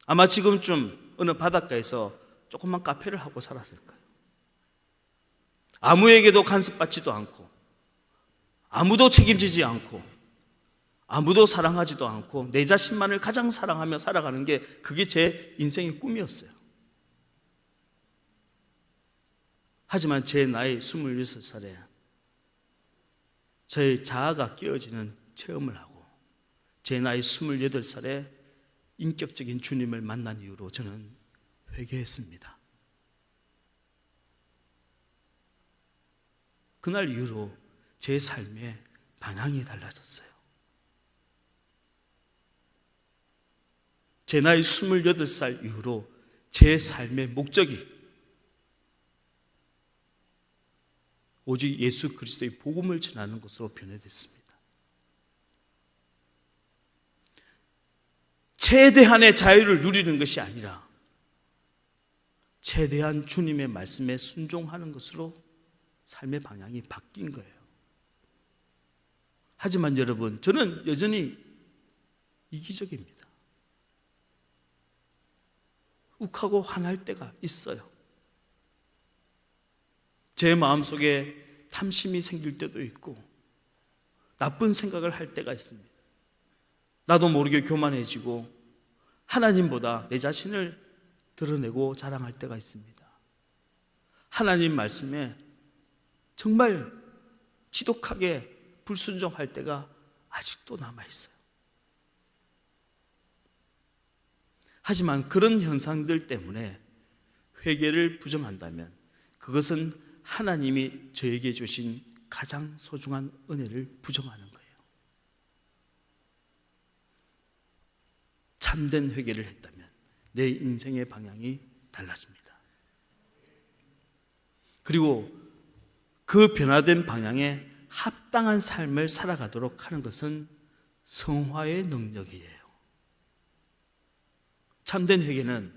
아마 지금쯤 어느 바닷가에서 조그만 카페를 하고 살았을 거예요. 아무에게도 간섭받지도 않고 아무도 책임지지 않고 아무도 사랑하지도 않고 내 자신만을 가장 사랑하며 살아가는 게 그게 제 인생의 꿈이었어요. 하지만 제 나이 26살에 저의 자아가 깨어지는 체험을 하고 제 나이 28살에 인격적인 주님을 만난 이후로 저는 회개했습니다. 그날 이후로 제 삶의 방향이 달라졌어요. 제 나이 28살 이후로 제 삶의 목적이 오직 예수 그리스도의 복음을 전하는 것으로 변해됐습니다. 최대한의 자유를 누리는 것이 아니라 최대한 주님의 말씀에 순종하는 것으로 삶의 방향이 바뀐 거예요. 하지만 여러분, 저는 여전히 이기적입니다. 욱하고 화날 때가 있어요. 제 마음속에 탐심이 생길 때도 있고 나쁜 생각을 할 때가 있습니다. 나도 모르게 교만해지고 하나님보다 내 자신을 드러내고 자랑할 때가 있습니다. 하나님 말씀에 정말 지독하게 불순종할 때가 아직도 남아있어요. 하지만 그런 현상들 때문에 회개를 부정한다면 그것은 하나님이 저에게 주신 가장 소중한 은혜를 부정하는 거예요. 참된 회개를 했다면 내 인생의 방향이 달라집니다. 그리고 그 변화된 방향에 합당한 삶을 살아가도록 하는 것은 성화의 능력이에요. 참된 회개는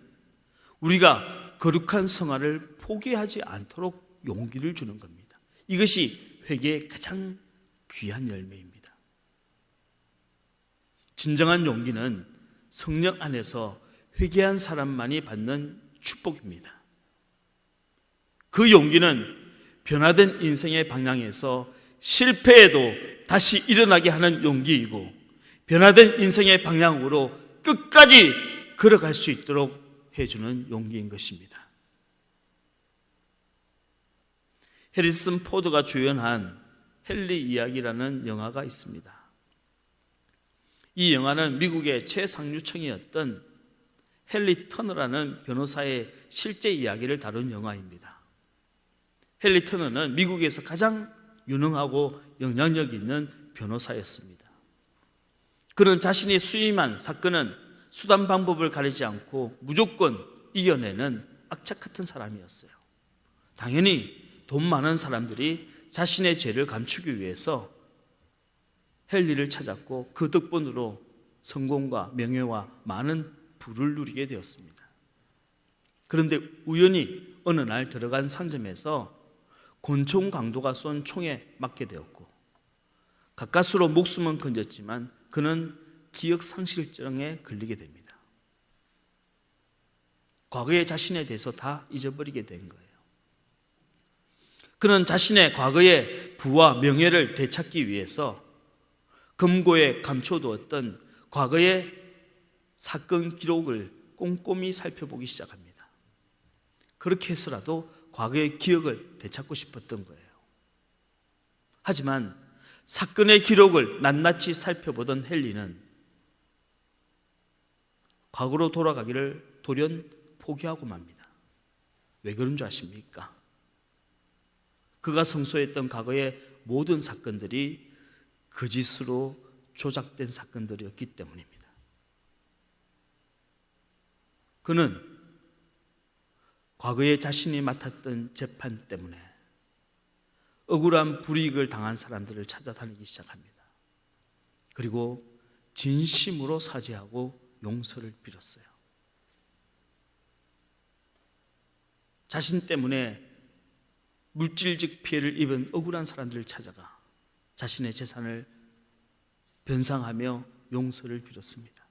우리가 거룩한 성화를 포기하지 않도록 용기를 주는 겁니다. 이것이 회개의 가장 귀한 열매입니다. 진정한 용기는 성령 안에서 회개한 사람만이 받는 축복입니다. 그 용기는 변화된 인생의 방향에서 실패해도 다시 일어나게 하는 용기이고 변화된 인생의 방향으로 끝까지 걸어갈 수 있도록 해주는 용기인 것입니다. 해리슨 포드가 주연한 헨리 이야기라는 영화가 있습니다. 이 영화는 미국의 최상류층이었던 헨리 터너라는 변호사의 실제 이야기를 다룬 영화입니다. 헨리 터너는 미국에서 가장 유능하고 영향력 있는 변호사였습니다. 그는 자신이 수임한 사건은 수단 방법을 가리지 않고 무조건 이겨내는 악착 같은 사람이었어요. 당연히 돈 많은 사람들이 자신의 죄를 감추기 위해서 헨리를 찾았고 그 덕분으로 성공과 명예와 많은 부를 누리게 되었습니다. 그런데 우연히 어느 날 들어간 상점에서 권총 강도가 쏜 총에 맞게 되었고 가까스로 목숨은 건졌지만 그는 기억상실증에 걸리게 됩니다. 과거의 자신에 대해서 다 잊어버리게 된 거예요. 그는 자신의 과거의 부와 명예를 되찾기 위해서 금고에 감춰두었던 과거의 사건 기록을 꼼꼼히 살펴보기 시작합니다. 그렇게 해서라도 과거의 기억을 되찾고 싶었던 거예요. 하지만 사건의 기록을 낱낱이 살펴보던 헨리는 과거로 돌아가기를 돌연 포기하고 맙니다. 왜 그런 줄 아십니까? 그가 성소했던 과거의 모든 사건들이 거짓으로 조작된 사건들이었기 때문입니다. 그는 과거에 자신이 맡았던 재판 때문에 억울한 불이익을 당한 사람들을 찾아다니기 시작합니다. 그리고 진심으로 사죄하고 용서를 빌었어요. 자신 때문에 물질적 피해를 입은 억울한 사람들을 찾아가 자신의 재산을 변상하며 용서를 빌었습니다.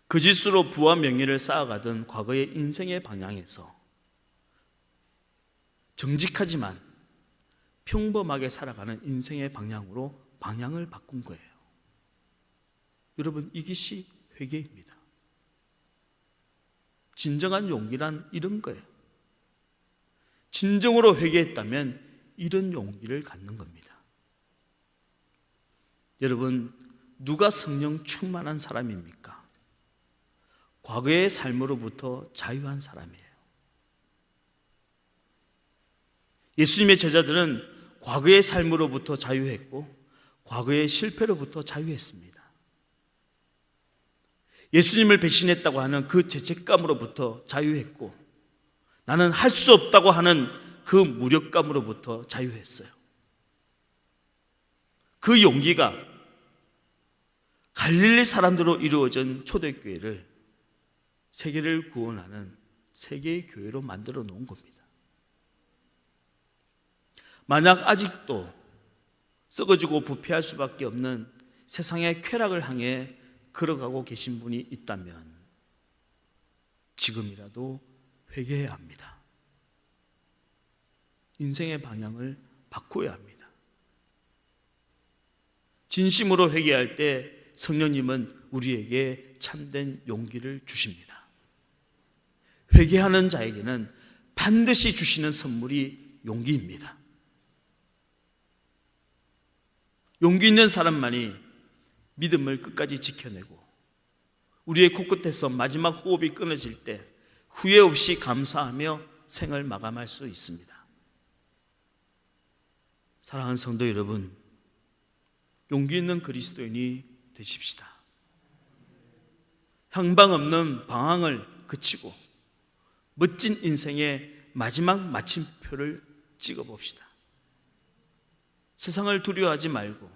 거짓으로 부와 명예를 쌓아가던 과거의 인생의 방향에서 정직하지만 평범하게 살아가는 인생의 방향으로 방향을 바꾼 거예요. 여러분, 이것이 회개입니다. 진정한 용기란 이런 거예요. 진정으로 회개했다면 이런 용기를 갖는 겁니다. 여러분, 누가 성령 충만한 사람입니까? 과거의 삶으로부터 자유한 사람이에요. 예수님의 제자들은 과거의 삶으로부터 자유했고 과거의 실패로부터 자유했습니다. 예수님을 배신했다고 하는 그 죄책감으로부터 자유했고 나는 할 수 없다고 하는 그 무력감으로부터 자유했어요. 그 용기가 갈릴리 사람들로 이루어진 초대교회를 세계를 구원하는 세계의 교회로 만들어 놓은 겁니다. 만약 아직도 썩어지고 부패할 수밖에 없는 세상의 쾌락을 향해 걸어가고 계신 분이 있다면 지금이라도 회개해야 합니다. 인생의 방향을 바꿔야 합니다. 진심으로 회개할 때 성령님은 우리에게 참된 용기를 주십니다. 회개하는 자에게는 반드시 주시는 선물이 용기입니다. 용기 있는 사람만이 믿음을 끝까지 지켜내고 우리의 코끝에서 마지막 호흡이 끊어질 때 후회 없이 감사하며 생을 마감할 수 있습니다. 사랑하는 성도 여러분, 용기 있는 그리스도인이 되십시다. 향방 없는 방황을 그치고 멋진 인생의 마지막 마침표를 찍어봅시다. 세상을 두려워하지 말고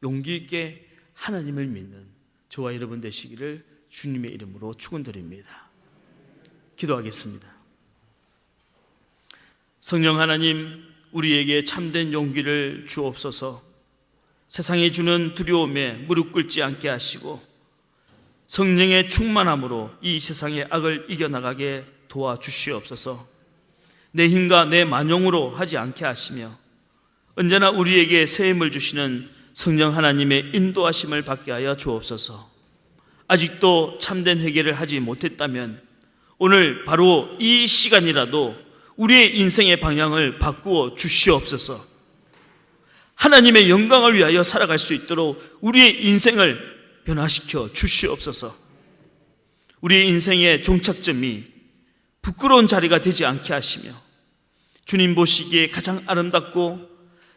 용기 있게 하나님을 믿는 저와 여러분 되시기를 주님의 이름으로 축원드립니다. 기도하겠습니다. 성령 하나님, 우리에게 참된 용기를 주옵소서. 세상이 주는 두려움에 무릎 꿇지 않게 하시고 성령의 충만함으로 이 세상의 악을 이겨나가게 도와주시옵소서. 내 힘과 내 만용으로 하지 않게 하시며 언제나 우리에게 새 힘을 주시는 성령 하나님의 인도하심을 받게 하여 주옵소서. 아직도 참된 회개를 하지 못했다면 오늘 바로 이 시간이라도 우리의 인생의 방향을 바꾸어 주시옵소서. 하나님의 영광을 위하여 살아갈 수 있도록 우리의 인생을 변화시켜 주시옵소서. 우리의 인생의 종착점이 부끄러운 자리가 되지 않게 하시며 주님 보시기에 가장 아름답고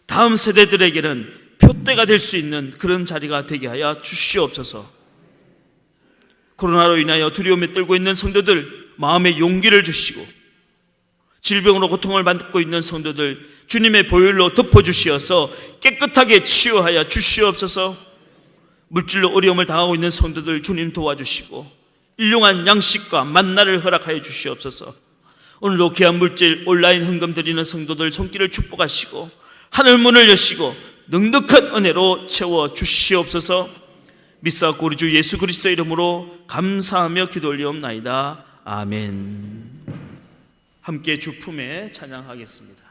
다음 세대들에게는 표대가 될 수 있는 그런 자리가 되게 하여 주시옵소서. 코로나로 인하여 두려움에 떨고 있는 성도들 마음의 용기를 주시고 질병으로 고통을 받고 있는 성도들 주님의 보혈로 덮어주시어서 깨끗하게 치유하여 주시옵소서. 물질로 어려움을 당하고 있는 성도들 주님 도와주시고 일용한 양식과 만나를 허락하여 주시옵소서. 오늘도 귀한 물질 온라인 헌금 드리는 성도들 손길을 축복하시고 하늘 문을 여시고 넉넉한 은혜로 채워 주시옵소서. 믿사옵고 우리 주 예수 그리스도의 이름으로 감사하며 기도 올리옵나이다. 아멘. 함께 주 품에 찬양하겠습니다.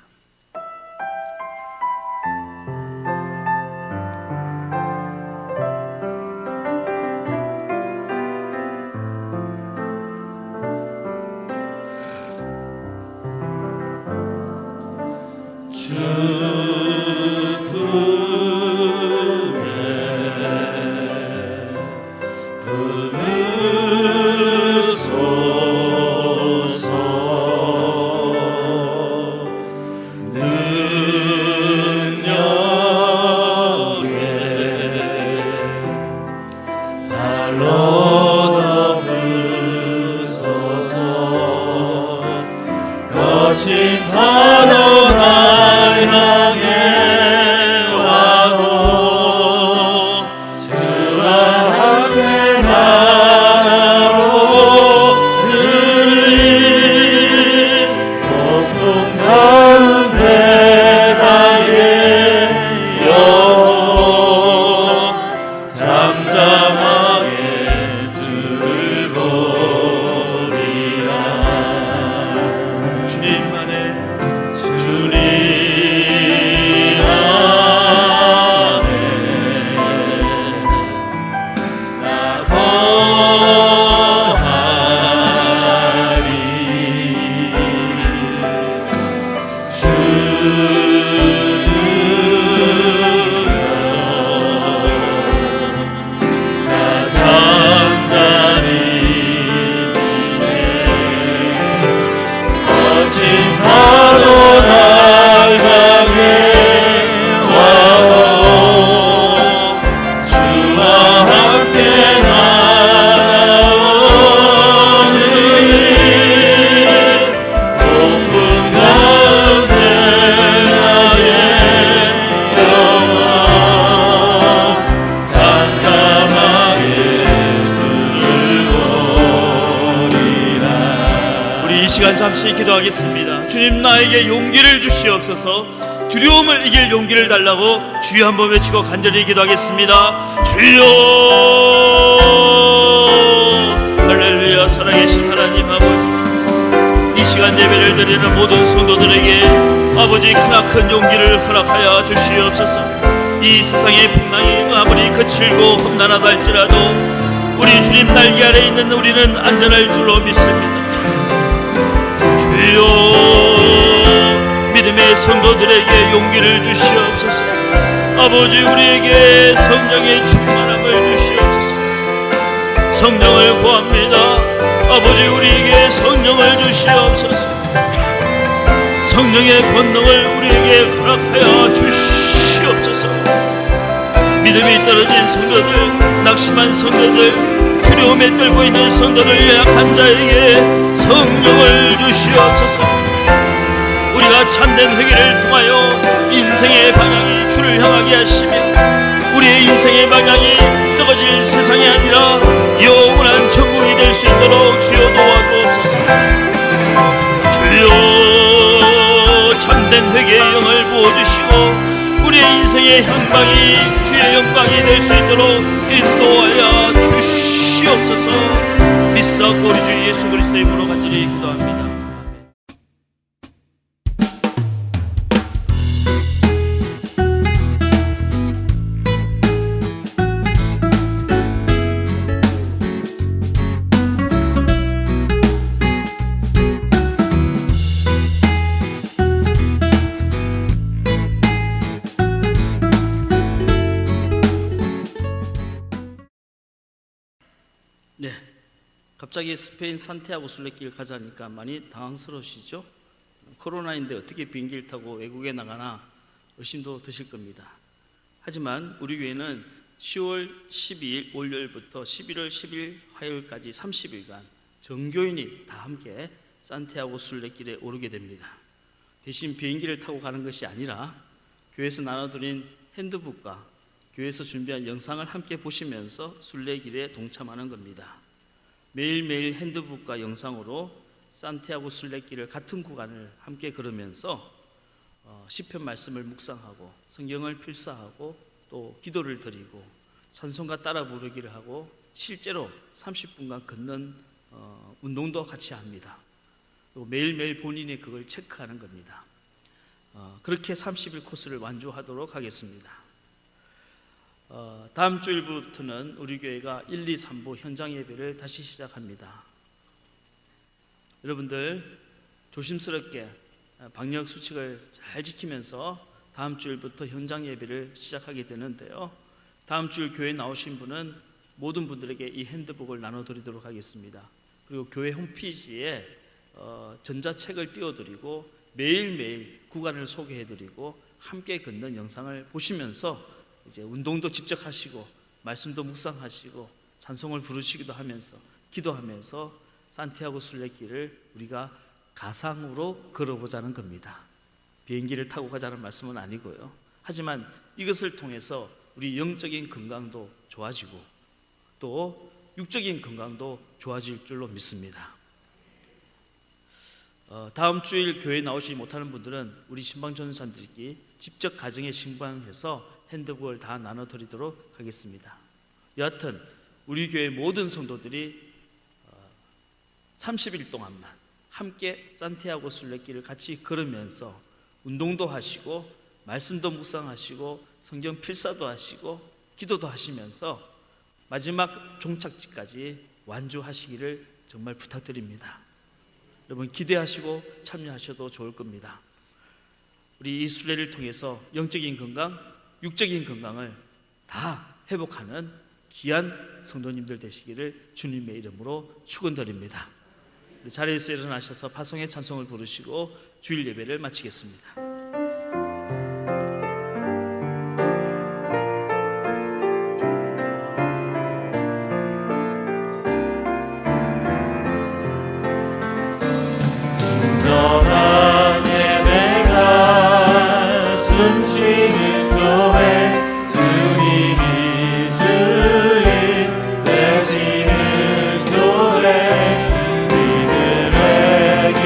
시간 잠시 기도하겠습니다. 주님, 나에게 용기를 주시옵소서. 두려움을 이길 용기를 달라고 주여 한번 외치고 간절히 기도하겠습니다. 주여. 할렐루야. 살아계신 하나님 아버지, 이 시간 예배를 드리는 모든 성도들에게 아버지 크나큰 용기를 허락하여 주시옵소서. 이 세상의 풍랑이 아무리 거칠고 험난하다 할지라도 우리 주님 날개 아래 있는 우리는 안전할 줄로 믿습니다. 주여, 믿음의 성도들에게 용기를 주시옵소서. 아버지, 우리에게 성령의 충만함을 주시옵소서. 성령을 구합니다. 아버지, 우리에게 성령을 주시옵소서. 성령의 권능을 우리에게 허락하여 주시옵소서. 믿음이 떨어진 성도들, 낙심한 성도들, 두려움에 떨고 있는 성도들, 약한 자에게 성령을 주시옵소서. 우리가 참된 회개를 통하여 인생의 방향이 주를 향하게 하시며 우리의 인생의 방향이 썩어질 세상이 아니라 영원한 천국이 될 수 있도록 주여 도와주옵소서. 주여, 참된 회개의 영을 부어주시고 우리의 인생의 향방이 주의 영광이 될 수 있도록 인도하여 주시옵소서. 믿사옵고 우리 주 예수 그리스도의 이름으로 간절히 기도합니다. 네, 갑자기 스페인 산티아고 순례길 가자니까 많이 당황스러우시죠? 코로나인데 어떻게 비행기를 타고 외국에 나가나 의심도 드실 겁니다. 하지만 우리 교회는 10월 12일 월요일부터 11월 10일 화요일까지 30일간 전교인이 다 함께 산티아고 순례길에 오르게 됩니다. 대신 비행기를 타고 가는 것이 아니라 교회에서 나눠드린 핸드북과 교회에서 준비한 영상을 함께 보시면서 순례길에 동참하는 겁니다. 매일매일 핸드북과 영상으로 산티아고 순례길을 같은 구간을 함께 걸으면서 시편 말씀을 묵상하고 성경을 필사하고 또 기도를 드리고 찬송가 따라 부르기를 하고 실제로 30분간 걷는 운동도 같이 합니다. 그리고 매일매일 본인이 그걸 체크하는 겁니다. 그렇게 30일 코스를 완주하도록 하겠습니다. 다음 주일부터는 우리 교회가 1, 2, 3부 현장 예배를 다시 시작합니다. 여러분들 조심스럽게 방역 수칙을 잘 지키면서 다음 주일부터 현장 예배를 시작하게 되는데요. 다음 주일 교회 나오신 분은 모든 분들에게 이 핸드북을 나눠드리도록 하겠습니다. 그리고 교회 홈페이지에 전자책을 띄워드리고 매일매일 구간을 소개해드리고 함께 걷는 영상을 보시면서 이제 운동도 직접 하시고 말씀도 묵상하시고 찬송을 부르시기도 하면서 기도하면서 산티아고 순례길을 우리가 가상으로 걸어보자는 겁니다. 비행기를 타고 가자는 말씀은 아니고요. 하지만 이것을 통해서 우리 영적인 건강도 좋아지고 또 육적인 건강도 좋아질 줄로 믿습니다. 다음 주일 교회에 나오시지 못하는 분들은 우리 신방전도사님들끼리 직접 가정에 신방해서 핸드북을 다 나눠드리도록 하겠습니다. 여하튼 우리 교회 모든 성도들이 30일 동안만 함께 산티아고 순례길을 같이 걸으면서 운동도 하시고 말씀도 묵상하시고 성경 필사도 하시고 기도도 하시면서 마지막 종착지까지 완주하시기를 정말 부탁드립니다. 여러분 기대하시고 참여하셔도 좋을 겁니다. 우리 이 순례를 통해서 영적인 건강, 육적인 건강을 다 회복하는 귀한 성도님들 되시기를 주님의 이름으로 축원드립니다. 자리에서 일어나셔서 파송의 찬송을 부르시고 주일 예배를 마치겠습니다. 진정한 예배가 숨쉬는 교회 주님이 주인 되시는 교회 믿음의 길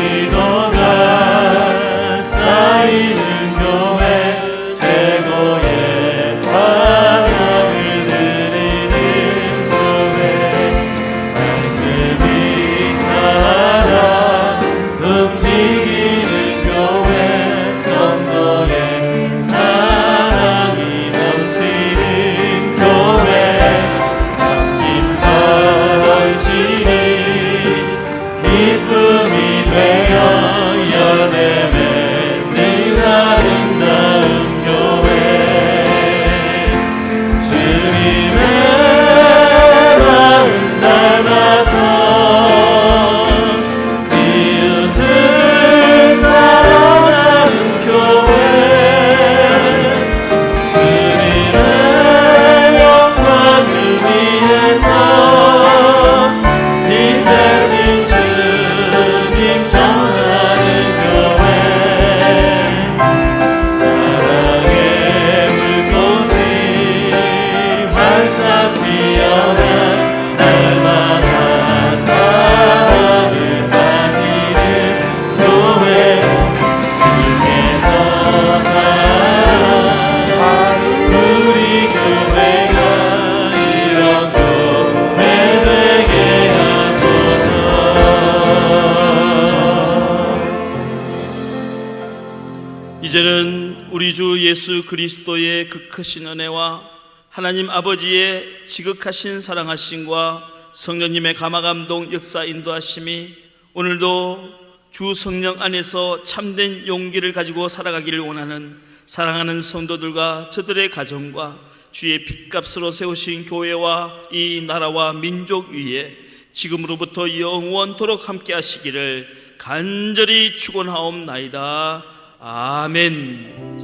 이제는 우리 주 예수 그리스도의 그 크신 은혜와 하나님 아버지의 지극하신 사랑하심과 성령님의 감화감동 역사 인도하심이 오늘도 주 성령 안에서 참된 용기를 가지고 살아가기를 원하는 사랑하는 성도들과 저들의 가정과 주의 핏값으로 세우신 교회와 이 나라와 민족 위에 지금으로부터 영원토록 함께 하시기를 간절히 축원하옵나이다. 아멘.